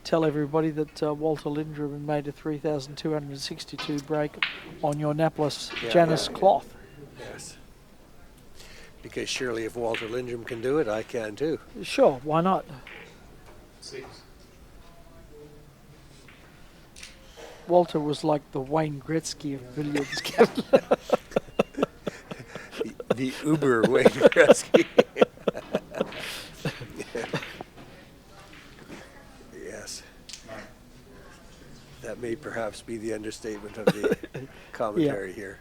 tell everybody that Walter Lindrum had made a 3,262 break on your Annapolis Janus cloth. Yes. Because surely if Walter Lindrum can do it, I can too. Sure, why not? 6. Walter was like the Wayne Gretzky of billiards. The Uber Wayne Gretzky. Yes. That may perhaps be the understatement of the commentary here.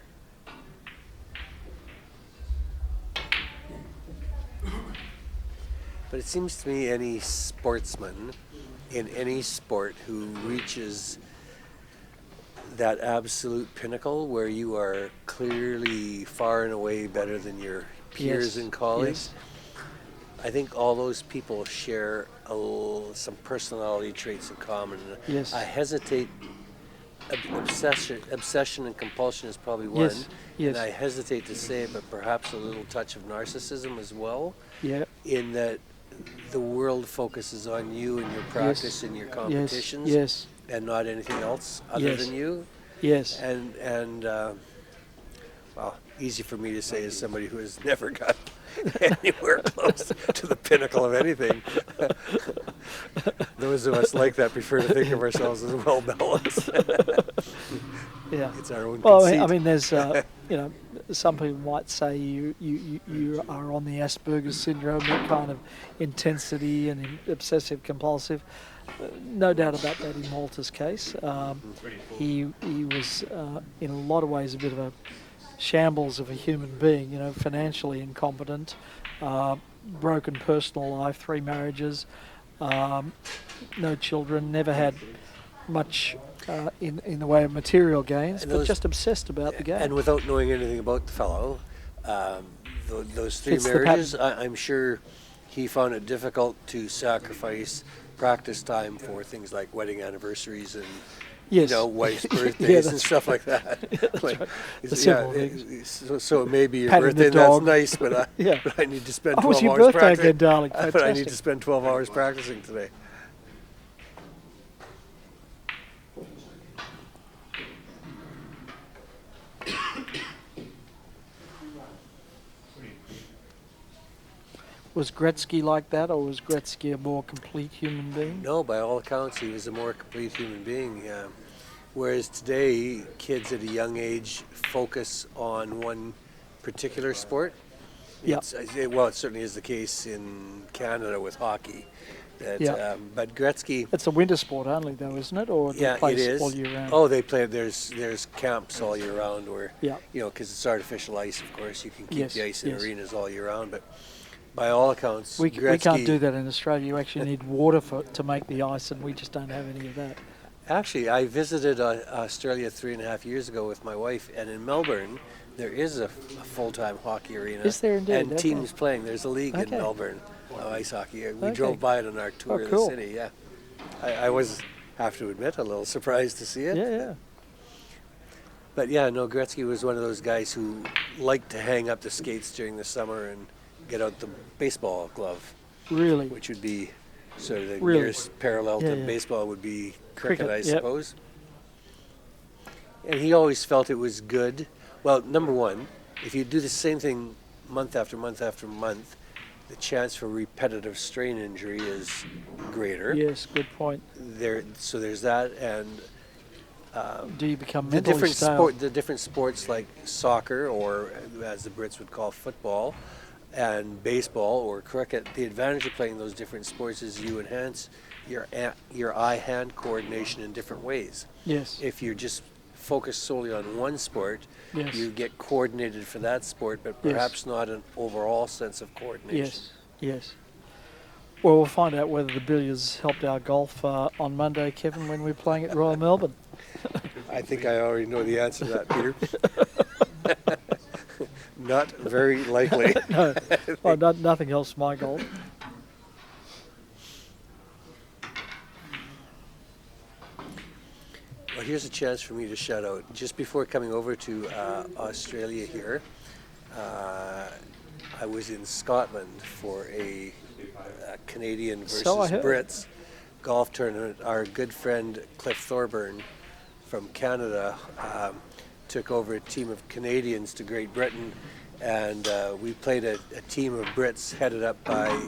But it seems to me any sportsman in any sport who reaches that absolute pinnacle where you are clearly far and away better than your peers Yes, and colleagues. yes. I think all those people share some personality traits in common. Yes. I hesitate. Obsession and compulsion is probably one. Yes, yes. And I hesitate to say it, but perhaps a little touch of narcissism as well. Yeah. In that the world focuses on you and your practice and your competitions, Yes. and not anything else other Yes. than you. Yes. And well, easy for me to say as somebody who has never got anywhere close to the pinnacle of anything. Those of us like that prefer to think of ourselves as well balanced. Yeah. It's our own Well, conceit. I mean, there's, some people might say you are on the Asperger's syndrome, that kind of intensity and obsessive compulsive. No doubt about that in Walter's case. He was in a lot of ways a bit of a shambles of a human being, financially incompetent, broken personal life, 3 marriages, no children, never had much in the way of material gains, but just obsessed about the game. And without knowing anything about the fellow, those 3 Fits the marriages, I'm sure he found it difficult to sacrifice practice time for things like wedding anniversaries and Yes. wife's birthdays Yeah, and that's stuff like that. Like, The simple things. so it may be your Patting the birthday, and that's dog. nice, but Yeah. but I need to spend Oh, 12 it's your hours birthday practicing. again, darling. But I need Fantastic. to spend 12 hours practicing today. Was Gretzky like that, or was Gretzky a more complete human being? No, by all accounts, he was a more complete human being. Whereas today, kids at a young age focus on one particular sport. Yeah. It certainly is the case in Canada with hockey. Yeah. But Gretzky, It's a winter sport only, though, isn't it? Or do yeah, it plays it is. all year round? Oh, they play. There's camps all year round where, Yeah. because it's artificial ice. Of course, you can keep Yes, the ice in yes. arenas all year round. But by all accounts, We Gretzky, can't do that in Australia. You actually need water to make the ice, and we just don't have any of that. Actually, I visited Australia 3.5 years ago with my wife, and in Melbourne, there is a full-time hockey arena. Is there indeed? And Okay. teams playing. There's a league in Okay. Melbourne, ice hockey. We Okay. drove by it on our tour Oh, of cool. the city. Yeah, I was, have to admit, a little surprised to see it. Yeah. But yeah, no, Gretzky was one of those guys who liked to hang up the skates during the summer and get out the baseball glove, Really? which would be sort of the Really? nearest parallel to Yeah. baseball would be cricket, I Yep. suppose. And he always felt it was good. Well, number one, if you do the same thing month after month after month, the chance for repetitive strain injury is greater. Yes, good point. So there's that, and Do you become the mentally different stale? the different sports like soccer, or as the Brits would call football, and baseball or cricket. The advantage of playing those different sports is you enhance your eye-hand coordination in different ways. Yes. If you're just focused solely on one sport, Yes. you get coordinated for that sport, but Yes. perhaps not an overall sense of coordination. Yes. Well, we'll find out whether the billiards helped our golf on Monday, Kevin, when we're playing at Royal Melbourne. I think I already know the answer to that, Peter. Not very likely. No, nothing helps my golf. Well, here's a chance for me to shout out. Just before coming over to Australia here, I was in Scotland for a Canadian versus So I heard. Brits golf tournament. Our good friend Cliff Thorburn from Canada took over a team of Canadians to Great Britain, and we played a team of Brits headed up by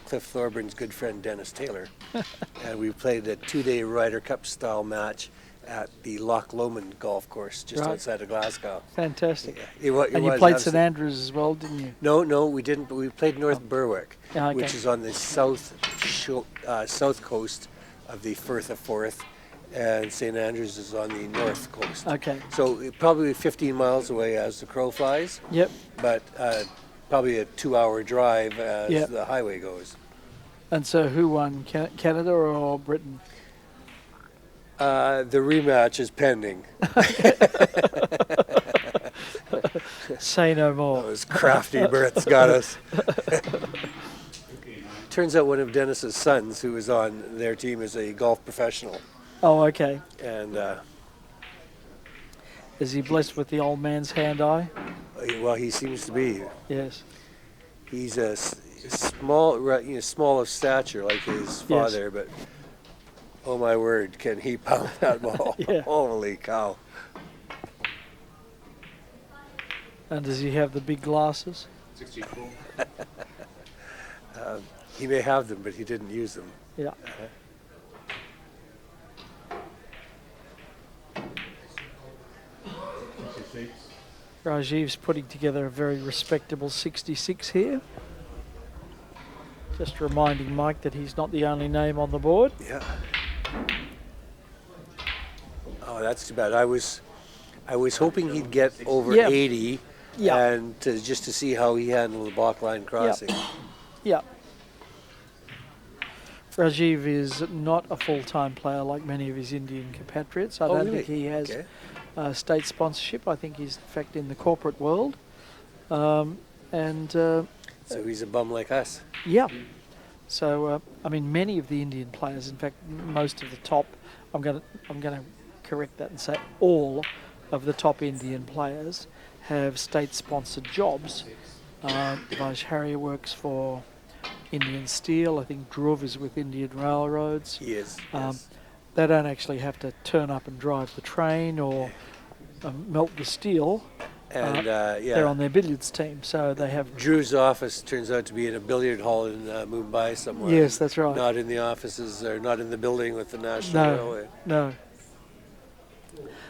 Cliff Thorburns' good friend Dennis Taylor. And we played a 2-day Ryder Cup style match at the Loch Lomond golf course just Right. outside of Glasgow. Fantastic. It was And you played absolute- St Andrews as well, didn't you? No, we didn't. But we played North Berwick, Yeah, okay. which is on the south coast of the Firth of Forth, and St Andrews is on the north coast. Okay. So probably 15 miles away as the crow flies, Yep. but probably a 2-hour drive as Yep. the highway goes. And so who won, Canada or Britain? The rematch is pending. Say no more. Those crafty Brits got us. Turns out one of Dennis's sons, who was on their team, is a golf professional. Oh, okay. And, Is he blessed with the old man's hand-eye? well, he seems to be. Yes. He's a small of stature like his father, but oh my word, can he pound that ball? Yeah. Holy cow. And does he have the big glasses? 64. He may have them, but he didn't use them. Yeah. Raajeev's putting together a very respectable 66 here. Just reminding Mike that he's not the only name on the board. Yeah. Oh, that's too bad. I was hoping he'd get over 80, and just to see how he handled the block line crossing. Yeah. Raajeev is not a full-time player like many of his Indian compatriots. I don't think he has state sponsorship. I think he's in fact in the corporate world, so he's a bum like us. Yeah. So I mean, many of the Indian players, in fact, most of the top. I'm going to correct that and say all of the top Indian players have state-sponsored jobs. Vaj Harrier works for Indian Steel. I think Dhruv is with Indian Railroads. He is. Yes. They don't actually have to turn up and drive the train or melt the steel. And they're on their billiards team, so they have. Drew's office turns out to be in a billiard hall in Mumbai somewhere. Yes, that's right. Not in the offices, or not in the building with the National Railway. No.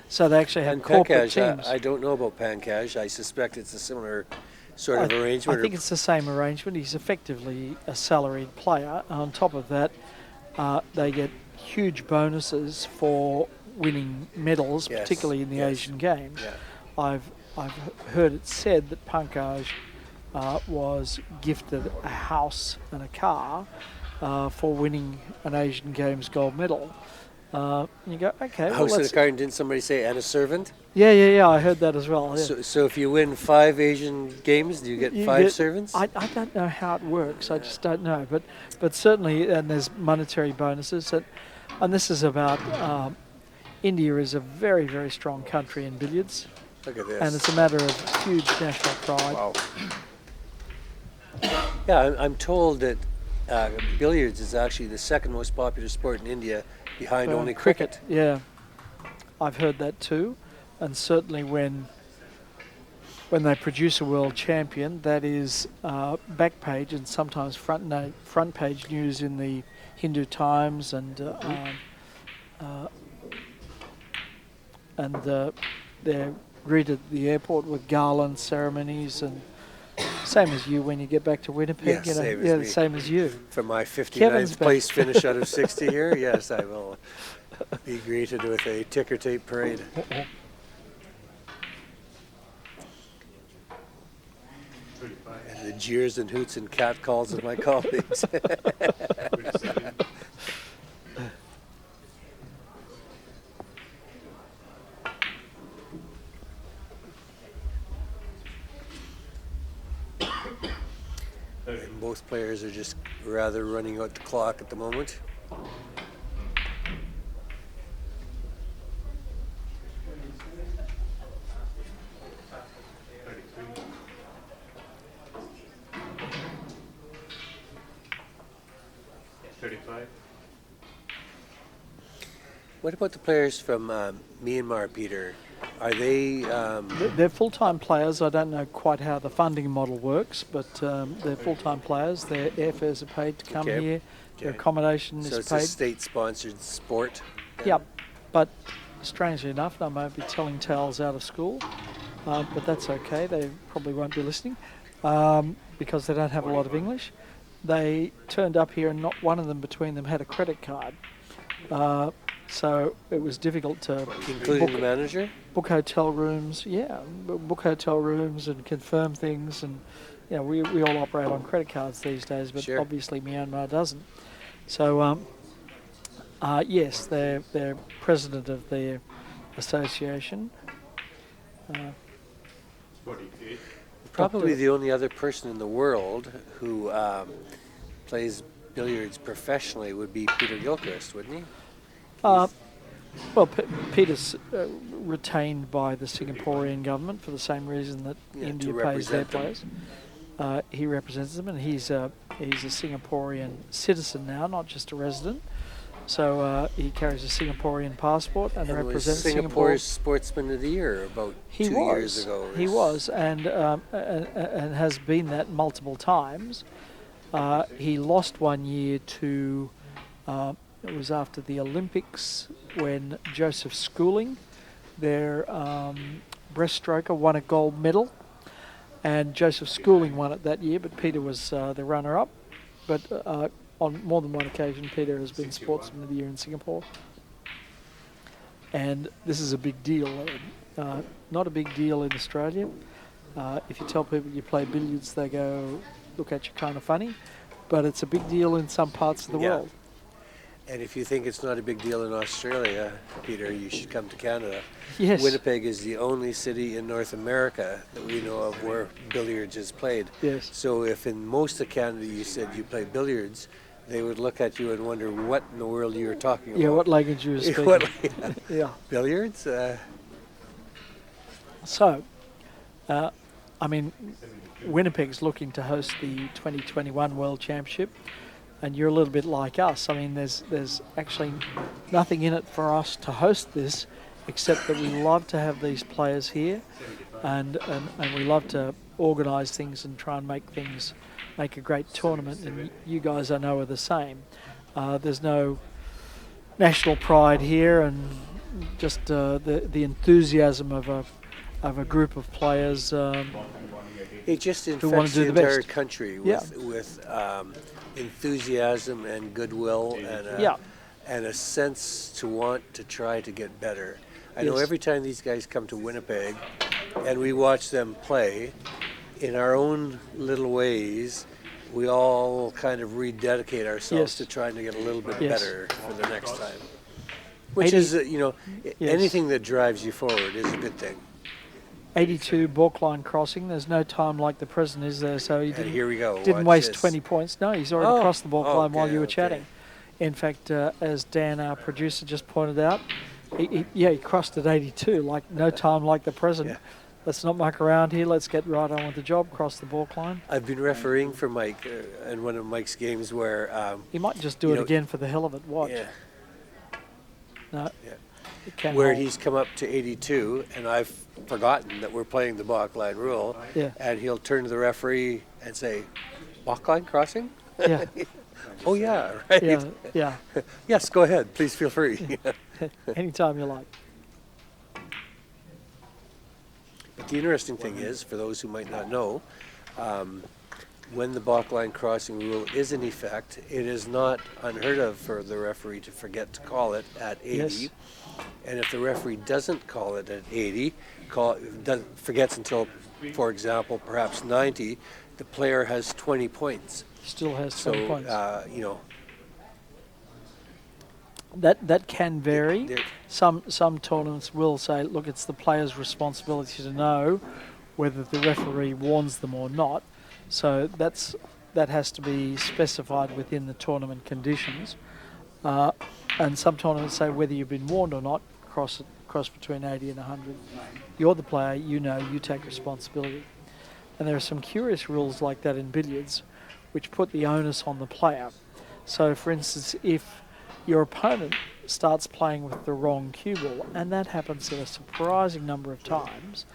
So they actually have And corporate Pankaj, teams. I don't know about Pankaj. I suspect it's a similar sort of arrangement. I think it's the same arrangement. He's effectively a salaried player. On top of that, they get huge bonuses for winning medals, particularly in the Asian Games. Yeah. I've heard it said that Pankaj was gifted a house and a car for winning an Asian Games gold medal. You go, okay. A house and a car, and didn't somebody say, and a servant? Yeah, I heard that as well. Yeah. So if you win 5 Asian Games, do you get 5 servants? I don't know how it works. I just don't know. But certainly, and there's monetary bonuses. And this is about India is a very, very strong country in billiards. Look at this. And it's a matter of huge national pride. Wow. Yeah, I'm told that billiards is actually the second most popular sport in India, behind only cricket. Yeah, I've heard that too. And certainly when they produce a world champion, that is back page and sometimes front page news in the Hindu Times, and they're greeted at the airport with garland ceremonies, and same as you when you get back to Winnipeg. Yes, same as you. For my 59th place finish out of 60 here, yes, I will be greeted with a ticker tape parade. And the jeers and hoots and catcalls of my colleagues. And both players are just rather running out the clock at the moment. What about the players from Myanmar, Peter? Are they... They're full-time players. I don't know quite how the funding model works, but they're full-time players. Their airfares are paid to come here. Their accommodation is paid. So it's a state-sponsored sport? Yep. But strangely enough, they might be telling tales out of school, but that's okay. They probably won't be listening because they don't have a lot of English. They turned up here and not one of them between them had a credit card. So it was difficult to including the manager? Book hotel rooms, book hotel rooms and confirm things, and we all operate on credit cards these days, but obviously Myanmar doesn't. So yes, they're president of their association. 48. Probably the only other person in the world who plays billiards professionally would be Peter Gilchrist, wouldn't he? Well, Peter's retained by the Singaporean government for the same reason that India pays their players. He represents them, and he's a Singaporean citizen now, not just a resident. So he carries a Singaporean passport and represents Singapore. Singapore's Sportsman of the Year about 2 years ago. He was, and has been that multiple times. He lost 1 year to. It was after the Olympics when Joseph Schooling, their breaststroker, won a gold medal. And Joseph Schooling won it that year, but Peter was the runner-up. But on more than one occasion, Peter has been Sportsman of the Year in Singapore. And this is a big deal. Not a big deal in Australia. If you tell people you play billiards, they go, look at you kind of funny. But it's a big deal in some parts of the world. And if you think it's not a big deal in Australia, Peter, you should come to Canada. Yes. Winnipeg is the only city in North America that we know of where billiards is played. Yes. So if in most of Canada you said you play billiards, they would look at you and wonder what in the world you were talking about. Yeah, what language you were speaking. Yeah. Billiards? So, I mean, Winnipeg's looking to host the 2021 World Championship, and you're a little bit like us. I mean, there's actually nothing in it for us to host this, except that we love to have these players here, and we love to organise things and try and make a great tournament. And you guys, I know, are the same. There's no national pride here, and just the enthusiasm of a group of players. It just who want infects to do the the entire best. country with enthusiasm and goodwill and a sense to want to try to get better. I know Yes. every time these guys come to Winnipeg and we watch them play, in our own little ways, we all kind of rededicate ourselves Yes. to trying to get a little bit Yes. better for the next time. Which 80 is, Yes. anything that drives you forward is a good thing. 82 balkline crossing. There's no time like the present, is there? So he And didn't here we go. didn't Watch waste this. 20 points. No, he's already crossed the balkline while you were okay. chatting. In fact, as Dan, our producer, just pointed out, he crossed at 82. Like no time like the present. Yeah. Let's not muck around here. Let's get right on with the job. Cross the balkline. I've been refereeing for Mike in one of Mike's games where He might just do it again for the hell of it. Watch. yeah, No. Yeah. It can where hold. he's come up to 82, and I've forgotten that we're playing the balkline rule, Yeah. and he'll turn to the referee and say, "Balkline crossing? Yeah. Oh yeah, right. Yeah. Yeah. Yes, go ahead. Please feel free." Anytime you like. But the interesting thing is, for those who might not know, when the balkline crossing rule is in effect, it is not unheard of for the referee to forget to call it at 80. Yes. And if the referee doesn't call it at 80, forgets until, for example, perhaps 90, the player has 20 points. Still has So, 20 points. That can vary. There- Some tournaments will say, look, it's the player's responsibility to know whether the referee warns them or not. So that has to be specified within the tournament conditions. And some tournaments say whether you've been warned or not, cross between 80 and 100. You're the player, you take responsibility. And there are some curious rules like that in billiards, which put the onus on the player. So, for instance, if your opponent starts playing with the wrong cue ball, and that happens a surprising number of times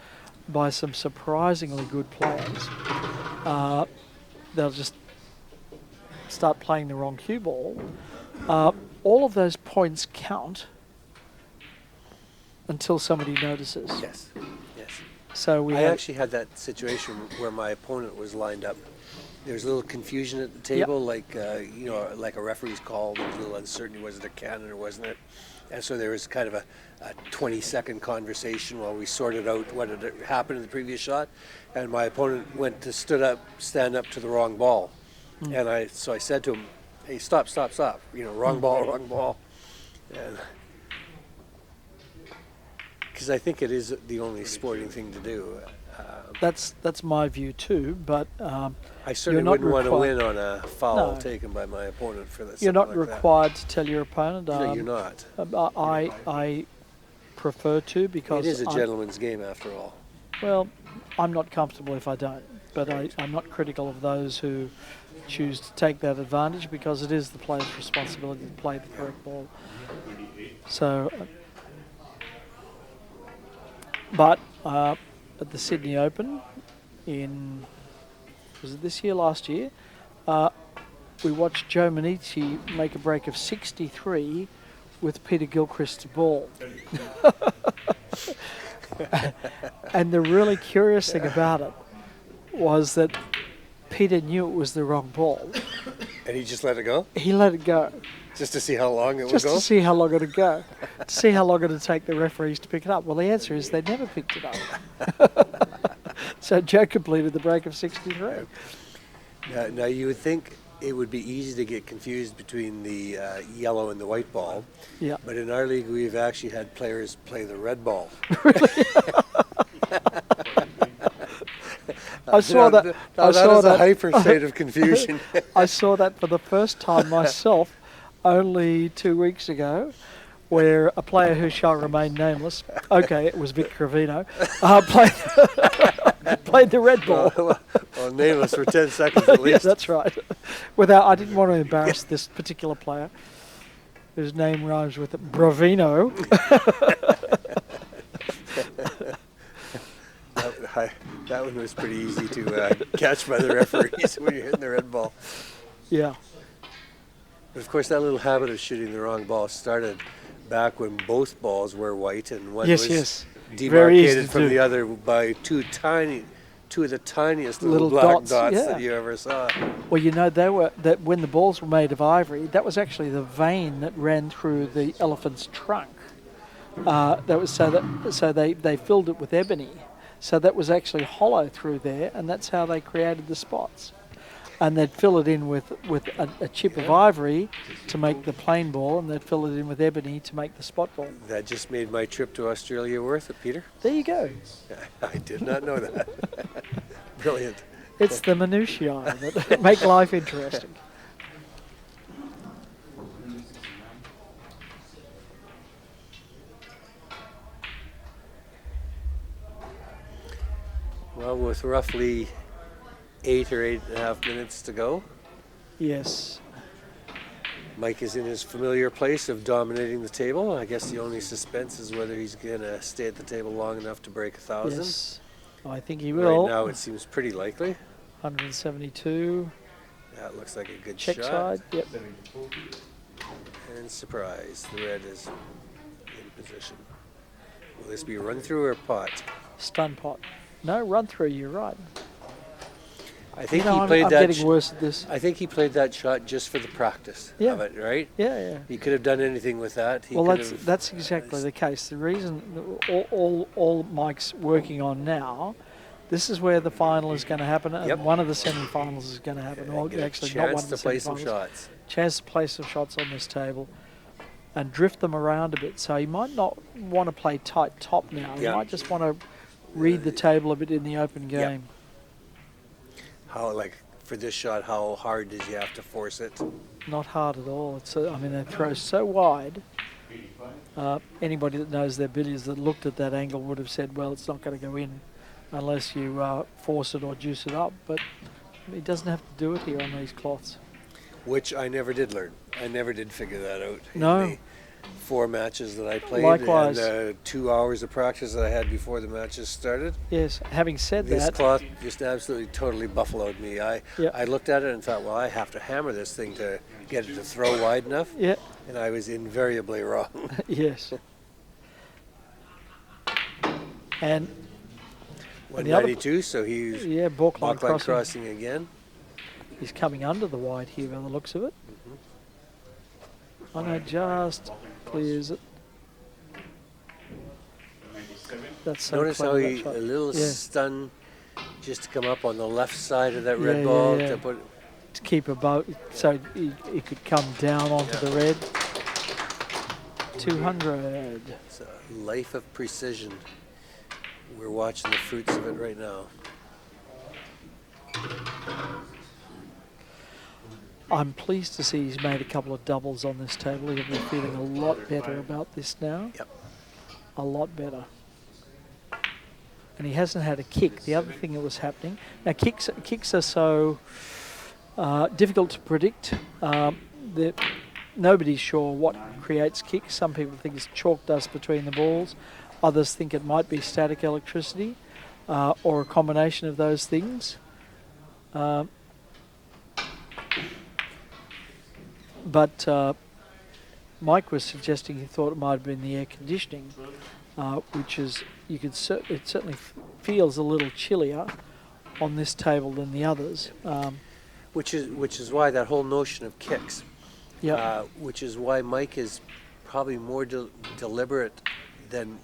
by some surprisingly good players, they'll just start playing the wrong cue ball. All of those points count until somebody notices. Yes, yes. So I actually had that situation where my opponent was lined up. There's a little confusion at the table, like like a referee's call. There was a little uncertainty: was it a cannon or wasn't it? And so there was kind of a 20-second conversation while we sorted out what had happened in the previous shot. And my opponent went to stand up to the wrong ball, and I said to him, "Hey, stop! Wrong ball." And because I think it is the only sporting thing to do. That's my view too. But I certainly not wouldn't want to required- win on a foul No. taken by my opponent for this. you're not required to tell your opponent. No, you're not. I prefer to, because It is a gentleman's game after all. well, I'm not comfortable if I don't. But I'm not critical of those who choose to take that advantage, because it is the player's responsibility to play the correct ball. So, but at the Sydney Open was it this year, last year, we watched Joe Manici make a break of 63 with Peter Gilchrist's ball. And the really curious thing about it was that Peter knew it was the wrong ball. And he just let it go? He let it go. Just to see how long it would Just go? to see how long it would go. To see how long it would take the referees to pick it up. Well, the answer is they never picked it up. So Joe completed the break of 63. Now, you would think it would be easy to get confused between the yellow and the white ball. Yeah. But in our league, we've actually had players play the red ball. I saw that. Now, that is a hyper state of confusion. I saw that for the first time myself only 2 weeks ago, where a player who shall remain nameless, okay, it was Vic Cravino, played the red ball. Well, nameless for 10 seconds at Yeah, least. that's right. I didn't want to embarrass this particular player, whose name rhymes with Bravino. That one was pretty easy to catch by the referees when you're hitting the red ball. Yeah. But of course, that little habit of shooting the wrong ball started back when both balls were white and one Yes, was yes. Very easy demarcated to from do. the other by two of the tiniest little Little black dots, dots yeah. that you ever saw. Well, that when the balls were made of ivory, that was actually the vein that ran through the elephant's trunk. That was so they filled it with ebony. So that was actually hollow through there, and that's how they created the spots. And they'd fill it in with a chip of ivory to make the plain ball, and they'd fill it in with ebony to make the spot ball. That just made my trip to Australia worth it, Peter. There you go. I did not know that. Brilliant. It's the minutiae that make life interesting. Well, with roughly 8 or 8.5 minutes to go, Yes. Mike is in his familiar place of dominating the table. I guess the only suspense is whether he's going to stay at the table long enough to break 1,000. Yes. I think he will. Right now, it seems pretty likely. 172. That looks like a good Check shot. side. Yep. And surprise, the red is in position. Will this be a run through or pot? Stun pot. No, run through. You're right. I think You know, he played I'm that. getting worse at this. I think he played that shot just for the practice Yeah. of it, right? Yeah. He could have done anything with that. He Well, could that's have- that's exactly the case. The reason all Mike's working on now, this is where the final is going to happen, and Yep. one of the semi-finals is going to happen. Or get a actually, not one chance of the to play some semi-finals. shots. Chance to play some shots on this table, and drift them around a bit. So he might not want to play tight top now. He Yeah. might just want to read the table a bit in the open Yeah. game. How, like, for this shot, how hard did you have to force it? Not hard at all. It's they throw so wide. Anybody that knows their billiards that looked at that angle would have said, well, it's not going to go in unless you force it or juice it up. But he doesn't have to do it here on these cloths. Which I never did learn. I never did figure that out. No. In the 4 matches that I played Likewise. and the 2 hours of practice that I had before the matches started. Yes, having said This that, cloth just absolutely totally buffaloed me. I Yeah. looked at it and thought, well, I have to hammer this thing to get it to throw wide enough. yeah, And I was invariably wrong. yes. And the other- 192, so he's yeah, balk line backline crossing. crossing again. He's coming under the wide here by the looks of it. I know, just clears it. That's so Notice how clever, that he shot. a little Yeah. stun just to come up on the left side of that Yeah, red yeah, ball yeah. to put. To keep above, so he could come down onto the red. 200. It's a life of precision. we're watching the fruits of it right now. I'm pleased to see he's made a couple of doubles on this table. He'll be feeling a lot better about this now. Yep. A lot better. And he hasn't had a kick. The other thing that was happening, now kicks are so difficult to predict. That nobody's sure what creates kicks. Some people think it's chalk dust between the balls. Others think it might be static electricity or a combination of those things. But Mike was suggesting he thought it might have been the air conditioning, which is it certainly feels a little chillier on this table than the others. Which is why that whole notion of kicks. Yeah. Which is why Mike is probably more deliberate than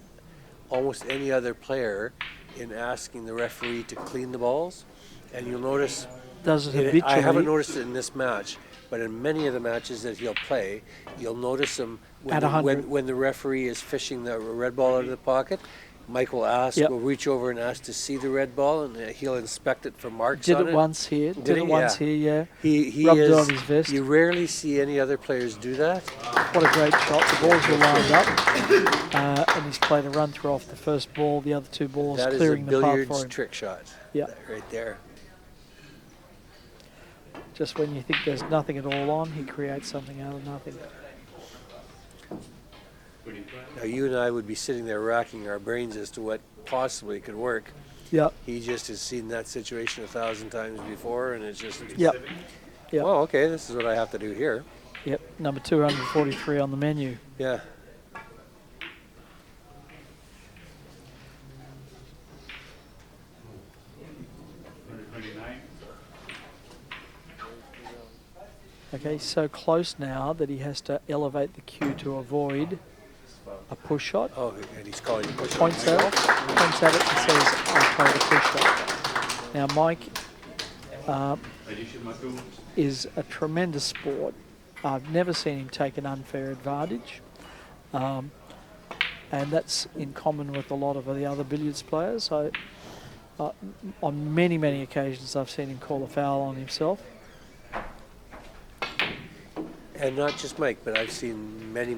almost any other player in asking the referee to clean the balls. And you'll notice, Does it habitually? I haven't noticed it in this match, but in many of the matches that he'll play, you'll notice him At 100. when the referee is fishing the red ball out of the pocket. Mike will ask, Yep. will reach over and ask to see the red ball, and he'll inspect it for marks Did on it once here. Did he? it once Yeah. here, yeah. He Rubbed it is, on his vest. You rarely see any other players do that. What a great shot. The balls were lined up. And he's played a run through off the first ball, the other two balls That is a clearing the path billiards for him. trick shot. Yeah. Right there. Just when you think there's nothing at all on, he creates something out of nothing. Now you and I would be sitting there racking our brains as to what possibly could work. Yeah. He just has seen that situation 1,000 times before, and it's just, Yep. Yep. oh, okay, this is what I have to do here. Yep. Number 243 on the menu. Yeah. Okay, so close now that he has to elevate the cue to avoid a push shot. Oh, and he's calling a push Points at it and says, I played a push shot. Now, Mike is a tremendous sport. I've never seen him take an unfair advantage. And that's in common with a lot of the other billiards players. On many, many occasions, I've seen him call a foul on himself. And not just Mike, but I've seen many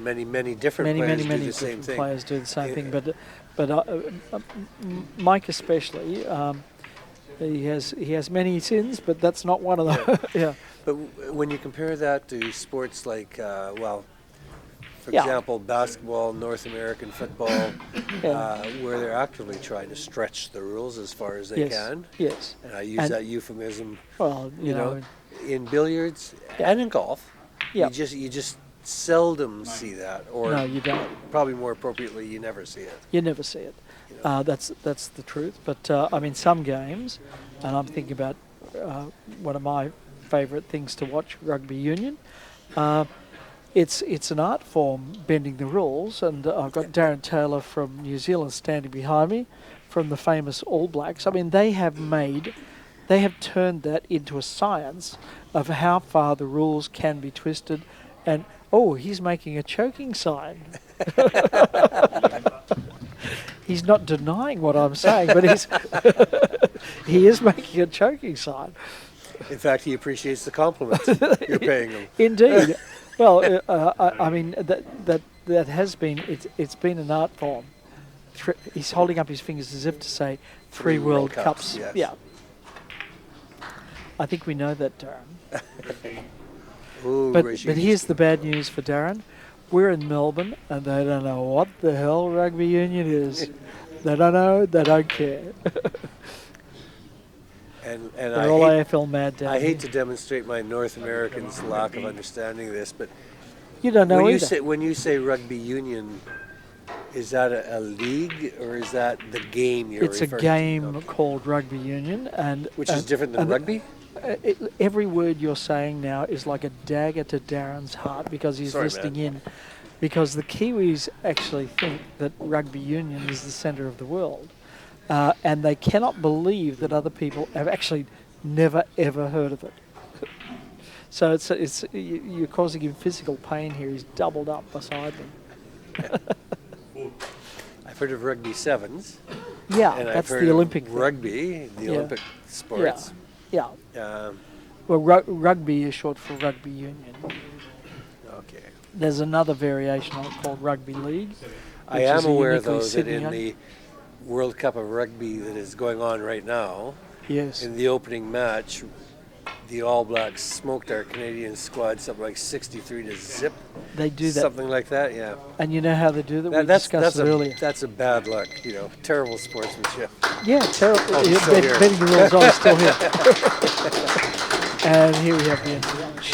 different Many players do the same different thing. players do the same thing. But Mike especially, he has many sins, but that's not one of them. Yeah. But when you compare that to sports like, for Yeah. example, basketball, North American football, Yeah. where they're actively trying to stretch the rules as far as they Yes. can. Yes. And I use And- that euphemism, Well, you know, in billiards and in golf. Yeah. You just seldom see that, or no, you don't. probably more appropriately, you never see it. You never see it. That's the truth. But I mean, some games, and I'm thinking about one of my favourite things to watch, rugby union. It's an art form, bending the rules, and I've got Darren Taylor from New Zealand standing behind me, from the famous All Blacks. I mean, they have turned that into a science of how far the rules can be twisted, and he's making a choking sign. He's not denying what I'm saying, but he is making a choking sign. In fact, he appreciates the compliment you're paying him. Indeed. Well, I mean that has been it's been an art form. He's holding up his fingers as if to say three World Cups. Yes. Yeah. I think we know that, Darren. Ooh, But Raajeev. here's the bad news for Darren. We're in Melbourne, and they don't know what the hell rugby union is. They don't know. They don't care. And They're all AFL mad down I hate here. to demonstrate my North Americans' lack of understanding of this, but You don't know either. when you say rugby union, is that a league or is that the game you're It's a referring game to? called rugby union, and Which is different than rugby? Every word you're saying now is like a dagger to Darren's heart because he's Sorry, listening man. in. Because the Kiwis actually think that rugby union is the centre of the world. And they cannot believe that other people have actually never, ever heard of it. So you're causing him physical pain here. He's doubled up beside them. I've heard of rugby sevens, Yeah, and I've that's heard the of Olympic thing. rugby, the Olympic sports. Yeah. Um, Well, rugby is short for rugby union. okay. There's another variation of it called rugby league. I which am is a aware, uniquely though, that Sydney in the World Cup of Rugby that is going on right now, Yes. in the opening match, the All Blacks smoked our Canadian squad something like 63 to zip. They do that. Something like that, yeah. And you know how they do that? We That's discussed it earlier. That's a bad luck, you know, terrible sportsmanship. Yeah, terrible. Oh, he's still here. Betting the rules on, still here. And here we have the end of the match.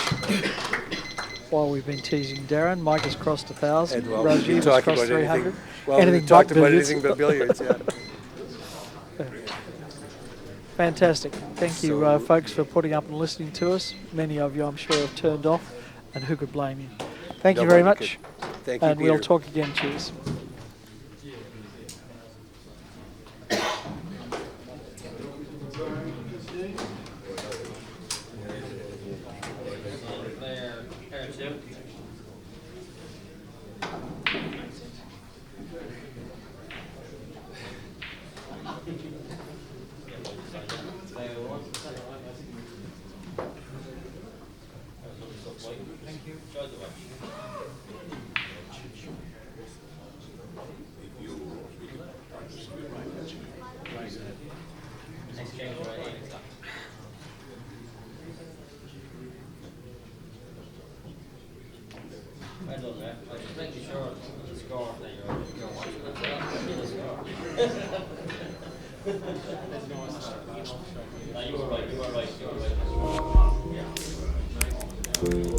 While we've been teasing Darren, Mike has crossed 1,000. And well, we've Raajeev been has talking crossed about 300. anything. Well, Anything we've talked but about billiards. anything but billiards, yeah. Fantastic. Thank you, folks, for putting up and listening to us. Many of you, I'm sure, have turned off, and who could blame you? Thank you very Nobody much. could. Thank you, And we'll Peter. talk again. Cheers. I don't know. I was making sure the score that you're watching. No, you were right. You were right. You were right. Yeah.